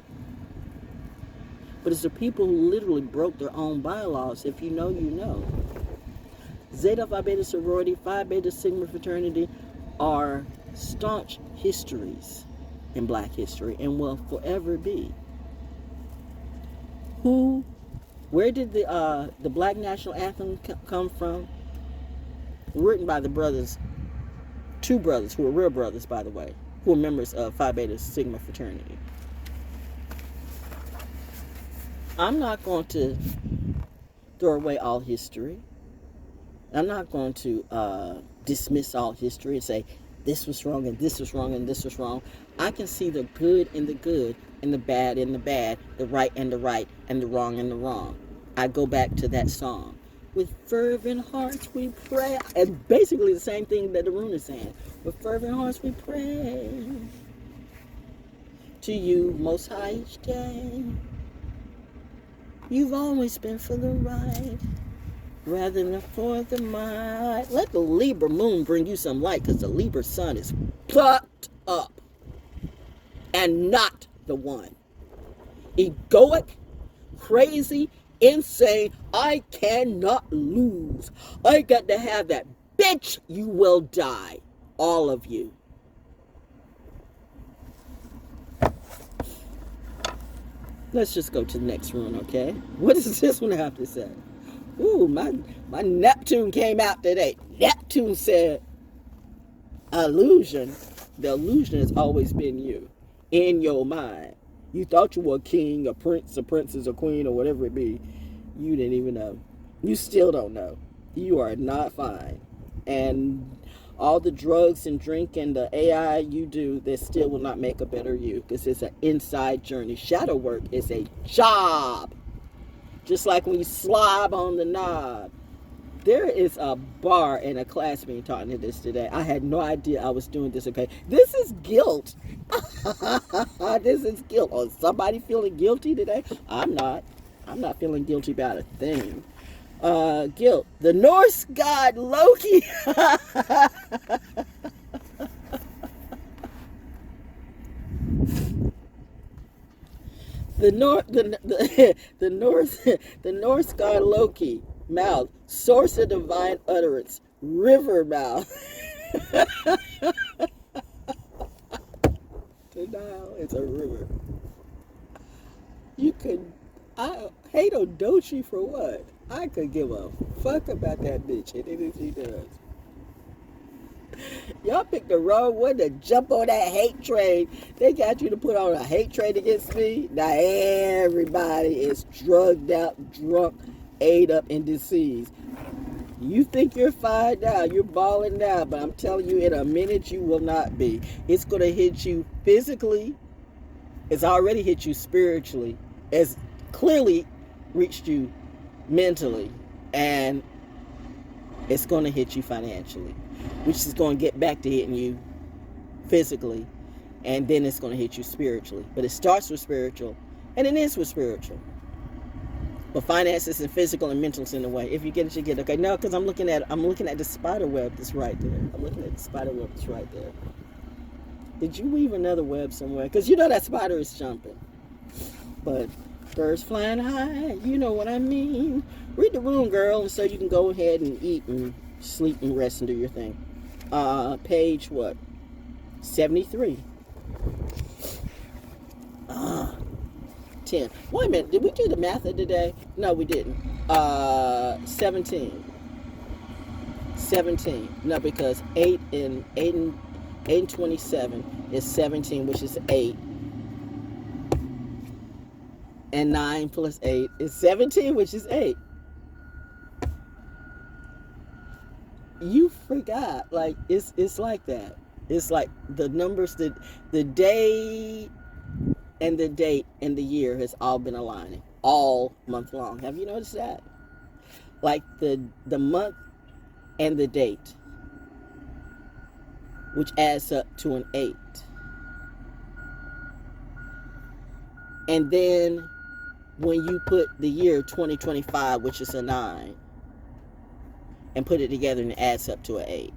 S1: But it's the people who literally broke their own bylaws. If you know, you know. Zeta Phi Beta sorority, Phi Beta Sigma fraternity are staunch histories in Black history and will forever be. Where did the Black National Anthem come from? Written by the brothers, two brothers who were real brothers, by the way, who were members of Phi Beta Sigma fraternity. I'm not going to throw away all history. I'm not going to dismiss all history and say this was wrong and this was wrong and this was wrong. I can see the good in the good and the bad in the bad, the right and the right and the wrong and the wrong. I go back to that song. With fervent hearts we pray. It's basically the same thing that the rune is saying. With fervent hearts we pray to you, Most High, each day. You've always been for the right, rather than for the mind. Let the Libra moon bring you some light, because the Libra sun is plucked up and not the one. Egoic, crazy, insane. I cannot lose. I got to have that. Bitch, you will die. All of you. Let's just go to the next one, okay? What does this one have to say? Ooh, my Neptune came out today. Neptune said, illusion. The illusion has always been you. In your mind. You thought you were a king, a prince, a princess, a queen, or whatever it be. You didn't even know. You still don't know. You are not fine. And all the drugs and drink and the AI you do, that still will not make a better you. Because it's an inside journey. Shadow work is a job. Just like when you slob on the knob. There is a bar in a class being taught me this today. I had no idea I was doing this, okay? This is guilt. This is guilt. Oh, somebody feeling guilty today? I'm not. I'm not feeling guilty about a thing. Guilt. The Norse god Loki. The Norse god Loki. Mouth, source of divine utterance, river mouth. Denial is a river. You could, I hate Odochi for what? I could give a fuck about that bitch and anything she does. Y'all picked the wrong one to jump on that hate train. They got you to put on a hate train against me. Now everybody is drugged out, drunk, ate up, and diseased. You think you're fine now, you're balling now, but I'm telling you, in a minute you will not be. It's going to hit you physically. It's already hit you spiritually. It's clearly reached you mentally. And it's going to hit you financially, which is going to get back to hitting you physically. And then it's going to hit you spiritually. But it starts with spiritual, and it ends with spiritual. But finances and physical and mental's in the way. If you get it, you get it. Okay, no, because I'm looking at the spider web that's right there. I'm looking at the spider web that's right there. Did you weave another web somewhere? Because you know that spider is jumping. But birds flying high, you know what I mean. Read the room, girl, and so you can go ahead and eat and sleep and rest and do your thing. Page what? 73. 10. Wait a minute, did we do the math of the day? No, we didn't. 17. 17. No, because 8 and 27 is 17, which is 8. And 9 plus 8 is 17, which is 8. You forgot. Like, it's like that. It's like the numbers, the day and the date and the year has all been aligning all month long. Have you noticed that? Like the month and the date, which adds up to an 8. And then when you put the year 2025, which is a 9, and put it together, and it adds up to an 8.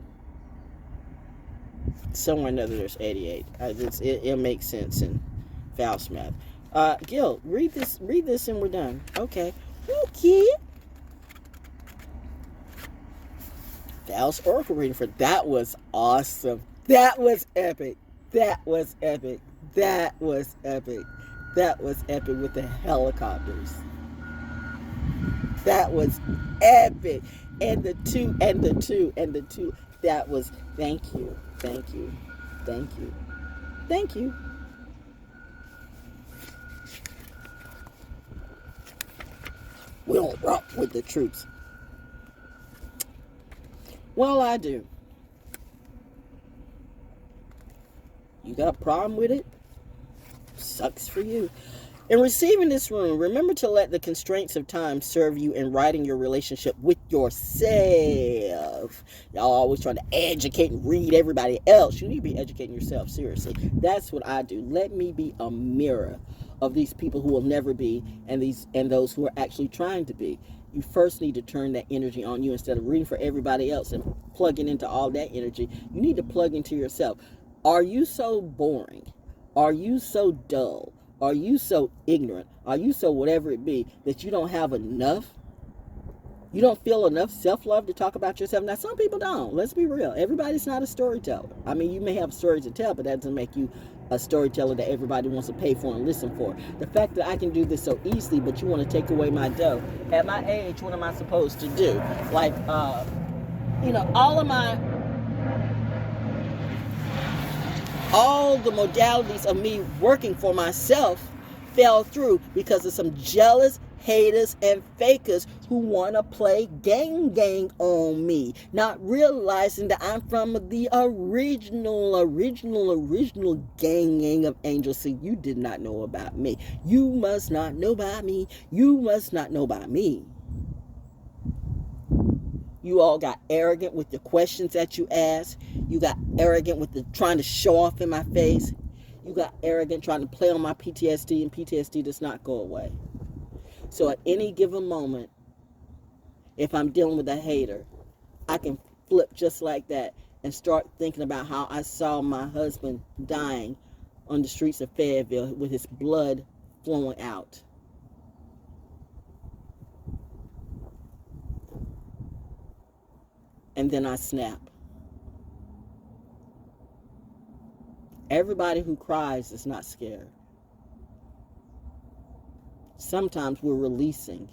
S1: Somewhere or another there's 88. It makes sense in Faust math. Gil, read this and we're done. Okay. Faust Oracle reading for that was awesome. That was epic. That was epic. That was epic. That was epic with the helicopters. That was epic. And the two. That was, thank you. We don't rock with the troops. Well, I do. You got a problem with it? Sucks for you. In receiving this room, remember to let the constraints of time serve you in writing your relationship with yourself. Y'all always trying to educate and read everybody else. You need to be educating yourself, seriously. That's what I do. Let me be a mirror of these people who will never be, and those who are actually trying to be. You first need to turn that energy on you instead of reading for everybody else and plugging into all that energy. You need to plug into yourself. Are you so boring? Are you so dull? Are you so ignorant? Are you so whatever it be that you don't have enough? You don't feel enough self-love to talk about yourself? Now, some people don't. Let's be real. Everybody's not a storyteller. I mean, you may have stories to tell, but that doesn't make you a storyteller that everybody wants to pay for and listen for. The fact that I can do this so easily, but you want to take away my dough. At my age, what am I supposed to do? Like, all the modalities of me working for myself fell through because of some jealous haters and fakers who want to play gang on me, not realizing that I'm from the original gang of angels. See, you did not know about me. You must not know about me. You must not know about me. You all got arrogant with the questions that you asked. You got arrogant with the trying to show off in my face. You got arrogant trying to play on my PTSD, and PTSD does not go away. So at any given moment, if I'm dealing with a hater, I can flip just like that and start thinking about how I saw my husband dying on the streets of Fayetteville with his blood flowing out. And then I snap. Everybody who cries is not scared. Sometimes we're releasing.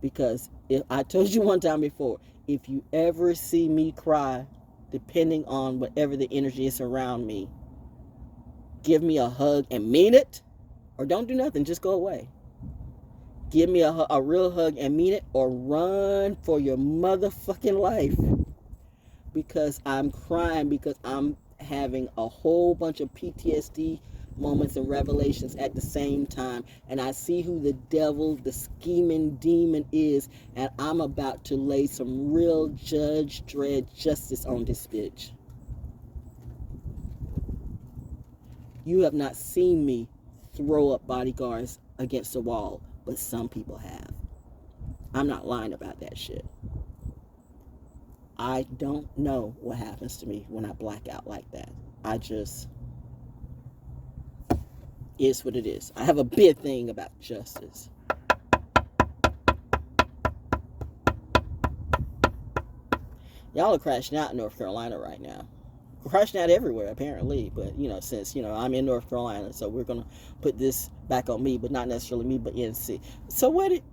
S1: Because I told you one time before, if you ever see me cry, depending on whatever the energy is around me, give me a hug and mean it, or don't do nothing, just go away. Give me a real hug and mean it, or run for your motherfucking life. Because I'm crying, because I'm having a whole bunch of PTSD moments and revelations at the same time, and I see who the devil, the scheming demon is, and I'm about to lay some real Judge Dredd justice on this bitch. You have not seen me throw up bodyguards against the wall, but some people have. I'm not lying about that shit. I don't know what happens to me when I black out like that. It's what it is. I have a big thing about justice. Y'all are crashing out in North Carolina right now. We're crashing out everywhere, apparently. But, since, I'm in North Carolina, so we're going to put this back on me, but not necessarily me, but NC. So what it...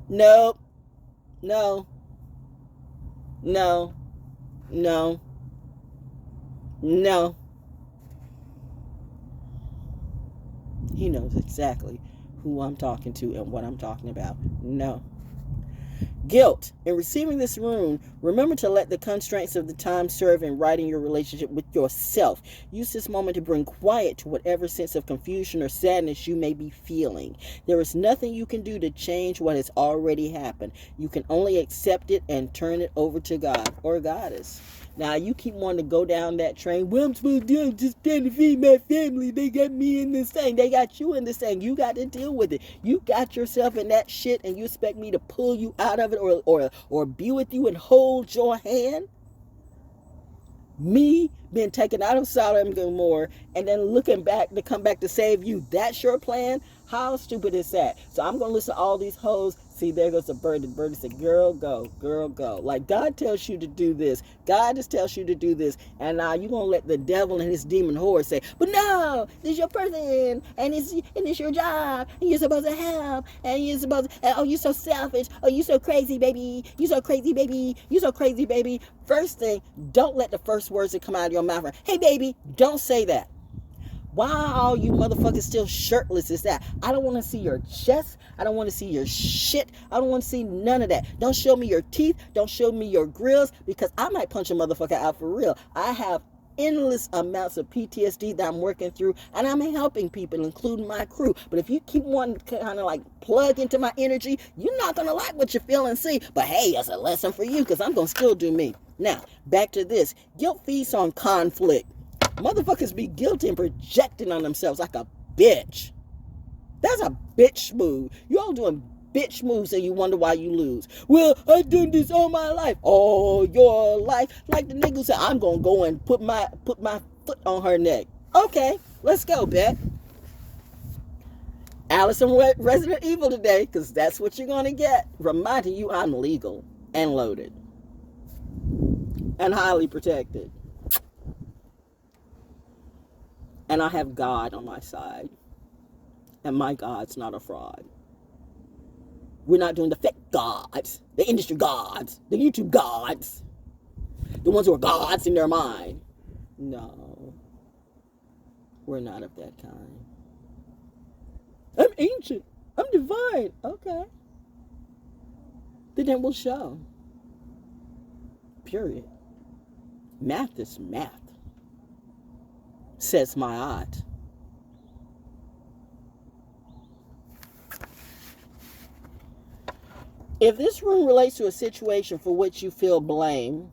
S1: No. He knows exactly who I'm talking to and what I'm talking about. No. Guilt. In receiving this rune, remember to let the constraints of the time serve in writing your relationship with yourself. Use this moment to bring quiet to whatever sense of confusion or sadness you may be feeling. There is nothing you can do to change what has already happened. You can only accept it and turn it over to God or Goddess. Now, you keep wanting to go down that train. Well, I'm supposed to do, I'm just trying to feed my family. They got me in this thing. They got you in this thing. You got to deal with it. You got yourself in that shit, and you expect me to pull you out of it or be with you and hold your hand? Me being taken out of Sodom and Gomorrah and then looking back to come back to save you. That's your plan? How stupid is that? So I'm going to listen to all these hoes. See, there goes the bird. The bird said, girl, go. Girl, go. Like, God tells you to do this. God just tells you to do this. And now you're going to let the devil and his demon whore say, but no, this is your person. And it's your job. And you're supposed to help. And you're supposed to, oh, you're so selfish. Oh, you're so crazy, baby. You're so crazy, baby. You're so crazy, baby. First thing, don't let the first words that come out of your mouth are, hey, baby, don't say that. Why are you motherfuckers still shirtless is that? I don't want to see your chest. I don't want to see your shit. I don't want to see none of that. Don't show me your teeth. Don't show me your grills, because I might punch a motherfucker out for real. I have endless amounts of PTSD that I'm working through, and I'm helping people, including my crew. But if you keep wanting to kind of like plug into my energy, you're not going to like what you feel and see. But hey, it's a lesson for you, because I'm going to still do me. Now, back to this. Guilt feeds on conflict. Motherfuckers be guilty and projecting on themselves like a bitch. That's a bitch move. You all doing bitch moves and you wonder why you lose. Well, I done this all my life. All your life. Like the nigga said, I'm gonna go and put my foot on her neck. Okay, let's go, bet. Alice in Resident Evil today, because that's what you're gonna get. Reminding you I'm legal and loaded. And highly protected. And I have God on my side. And my God's not a fraud. We're not doing the fake gods, the industry gods, the YouTube gods, the ones who are gods in their mind. No, we're not of that kind. I'm ancient. I'm divine. Okay. Then it will show. Period. Math is math, says my aunt. If this room relates to a situation for which you feel blame,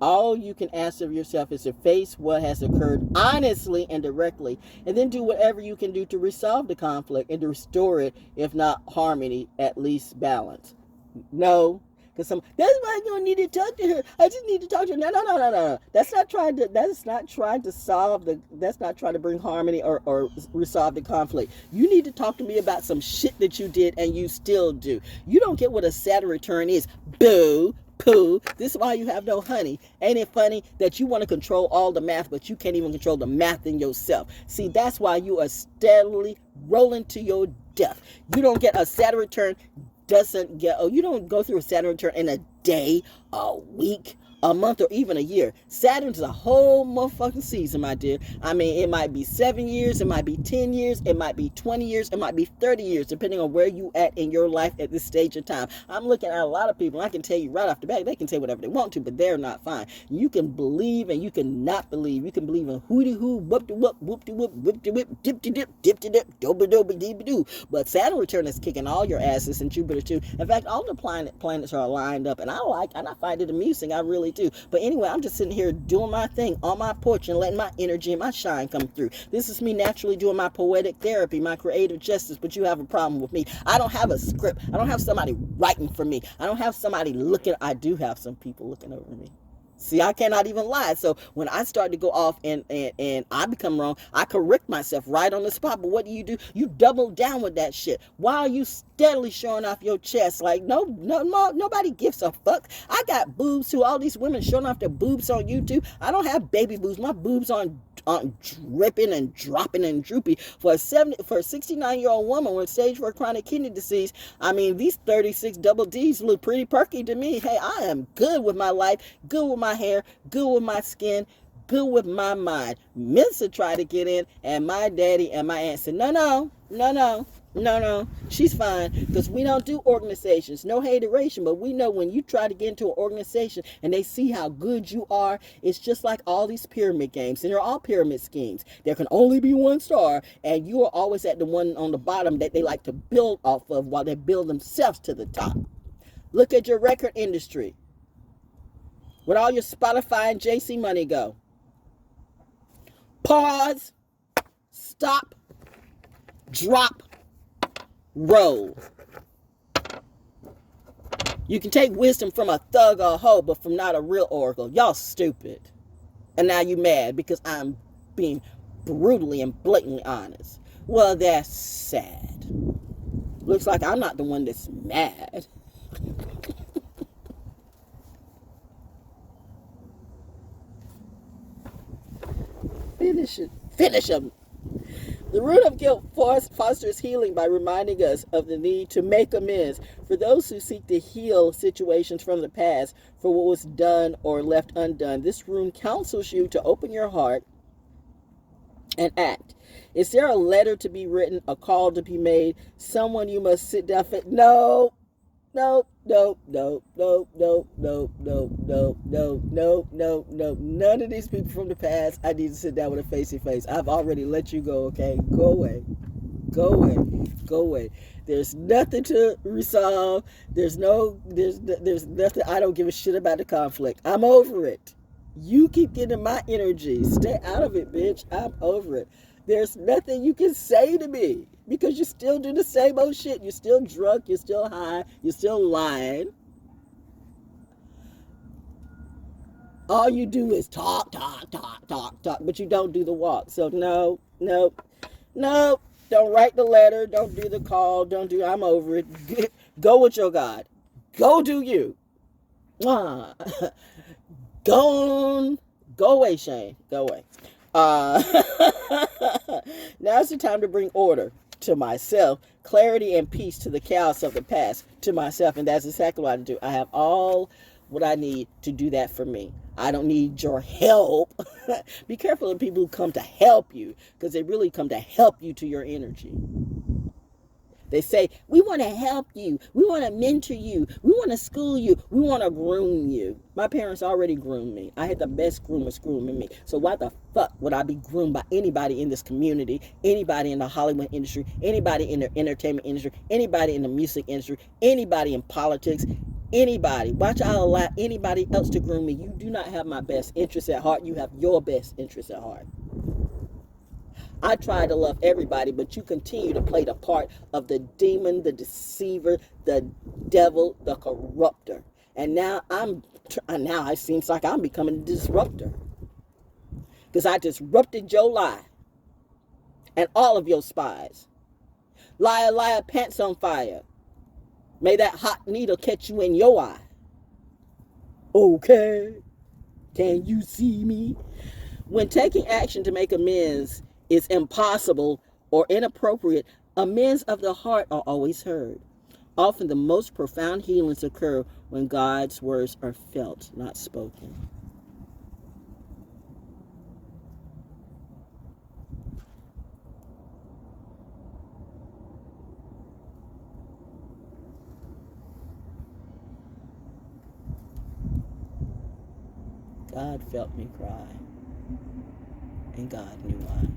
S1: all you can ask of yourself is to face what has occurred honestly and directly, and then do whatever you can do to resolve the conflict and to restore it, if not harmony, at least balance. No, because that's why I don't need to talk to her. I just need to talk to her. No. That's not trying to solve that's not trying to bring harmony or resolve the conflict. You need to talk to me about some shit that you did and you still do. You don't get what a Saturn return is. Boo. Pooh, this is why you have no honey. Ain't it funny that you want to control all the math, but you can't even control the math in yourself? See, that's why you are steadily rolling to your death. You don't get a Saturn return, you don't go through a Saturn return in a day, a week, a month, or even a year. Saturn is a whole motherfucking season, my dear. I mean, it might be 7 years, it might be 10 years, it might be 20 years, it might be 30 years, depending on where you at in your life at this stage of time. I'm looking at a lot of people, and I can tell you right off the bat, they can say whatever they want to, but they're not fine. You can believe and you can not believe. You can believe in hooty-hoo, whoop-de-whoop, whoop-de-whoop, whoop-de-whip, dip-de-dip, dip-de-dip, doba-doba-dee-ba-doo. But Saturn return is kicking all your asses, and Jupiter too. In fact, all the planets are lined up, and I find it amusing. I really do. But anyway, I'm just sitting here doing my thing on my porch and letting my energy and my shine come through. This is me naturally doing my poetic therapy, my creative justice, but you have a problem with me. I don't have a script. I don't have somebody writing for me. I don't have somebody looking. I do have some people looking over me. See, I cannot even lie. So when I start to go off and I become wrong, I correct myself right on the spot. But what do? You double down with that shit. Why are you steadily showing off your chest? Like, nobody gives a fuck. I got boobs too. All these women showing off their boobs on YouTube. I don't have baby boobs. My boobs aren't dripping and dropping and droopy. For a 69-year-old woman with stage 4 chronic kidney disease, I mean, these 36 double D's look pretty perky to me. Hey, I am good with my life, good with my hair, good with my skin, good with my mind. Mensa tried to get in, and my daddy and my aunt said, no, she's fine, because we don't do organizations. No hateration, but we know when you try to get into an organization and they see how good you are, it's just like all these pyramid games, and they're all pyramid schemes. There can only be one star, and you are always at the one on the bottom that they like to build off of while they build themselves to the top. Look at your record industry. Where'd all your Spotify and JC money go? Pause, stop, drop, roll. You can take wisdom from a thug or a hoe, but from not a real oracle. Y'all stupid. And now you mad because I'm being brutally and blatantly honest. Well, that's sad. Looks like I'm not the one that's mad. Finish them. The root of guilt fosters healing by reminding us of the need to make amends. For those who seek to heal situations from the past for what was done or left undone, this room counsels you to open your heart and act. Is there a letter to be written, a call to be made, someone you must sit down for? No. None of these people from the past, I need to sit down with a face-to-face. I've already let you go, okay? Go away. There's nothing to resolve. There's nothing. I don't give a shit about the conflict. I'm over it. You keep getting my energy. Stay out of it, bitch. I'm over it. There's nothing you can say to me because you still do the same old shit. You're still drunk. You're still high. You're still lying. All you do is talk, but you don't do the walk. So no. Don't write the letter. Don't do the call. I'm over it. Go with your God. Go do you. Go on. Go away, Shane. Go away. Now's the time to bring order to myself, clarity and peace to the chaos of the past to myself. And that's exactly what I do. I have all what I need to do that for me. I don't need your help. Be careful of people who come to help you, because they really come to help you to your energy. They say, we want to help you. We want to mentor you. We want to school you. We want to groom you. My parents already groomed me. I had the best groomers grooming me. So why the fuck would I be groomed by anybody in this community, anybody in the Hollywood industry, anybody in the entertainment industry, anybody in the music industry, anybody in politics, anybody? Watch out, allow anybody else to groom me. You do not have my best interest at heart. You have your best interest at heart. I try to love everybody, but you continue to play the part of the demon, the deceiver, the devil, the corrupter. And now it seems like I'm becoming a disruptor. Because I disrupted your lie and all of your spies. Liar, liar, pants on fire. May that hot needle catch you in your eye. Okay, can you see me? When taking action to make amends is impossible or inappropriate, amends of the heart are always heard. Often the most profound healings occur when God's words are felt, not spoken. God felt me cry, and God knew why.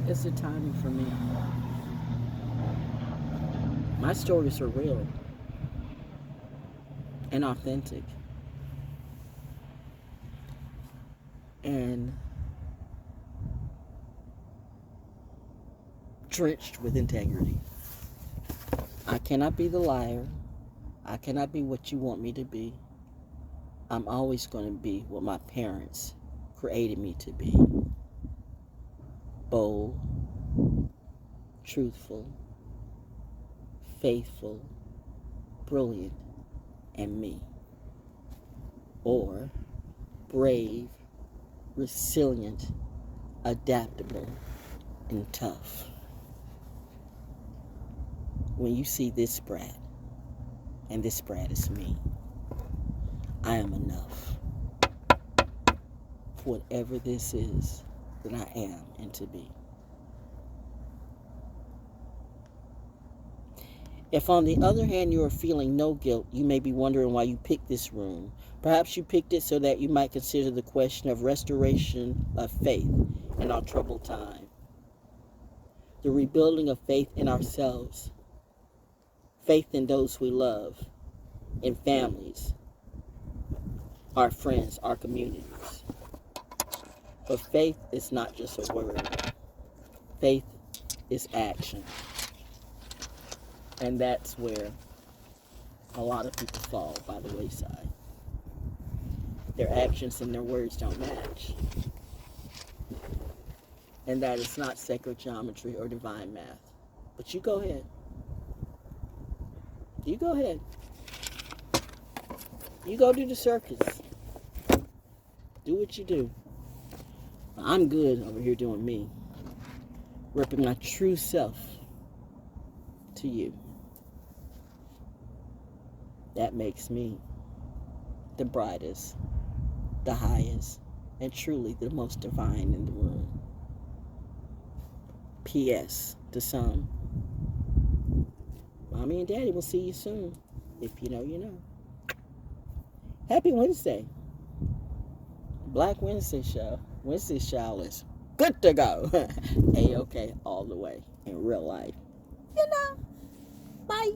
S1: It's the timing for me. My stories are real and authentic. And drenched with integrity. I cannot be the liar. I cannot be what you want me to be. I'm always going to be what my parents created me to be. Bold, truthful, faithful, brilliant, and me. Or brave, resilient, adaptable, and tough. When you see this brat, and this brat is me, I am enough for whatever this is that I am and to be. If on the other hand you are feeling no guilt, you may be wondering why you picked this room. Perhaps you picked it so that you might consider the question of restoration of faith in our troubled time. The rebuilding of faith in ourselves, faith in those we love, in families, our friends, our communities. But faith is not just a word. Faith is action. And that's where a lot of people fall by the wayside. Their actions and their words don't match. And that is not sacred geometry or divine math. But you go ahead. You go ahead. You go do the circus. Do what you do. I'm good over here doing me. Ripping my true self to you. That makes me the brightest, the highest, and truly the most divine in the room. P.S. to some. Mommy and Daddy will see you soon. If you know, you know. Happy Wednesday. Black Wednesday show. Wednesday show is good to go. A-okay all the way in real life. You know. Bye.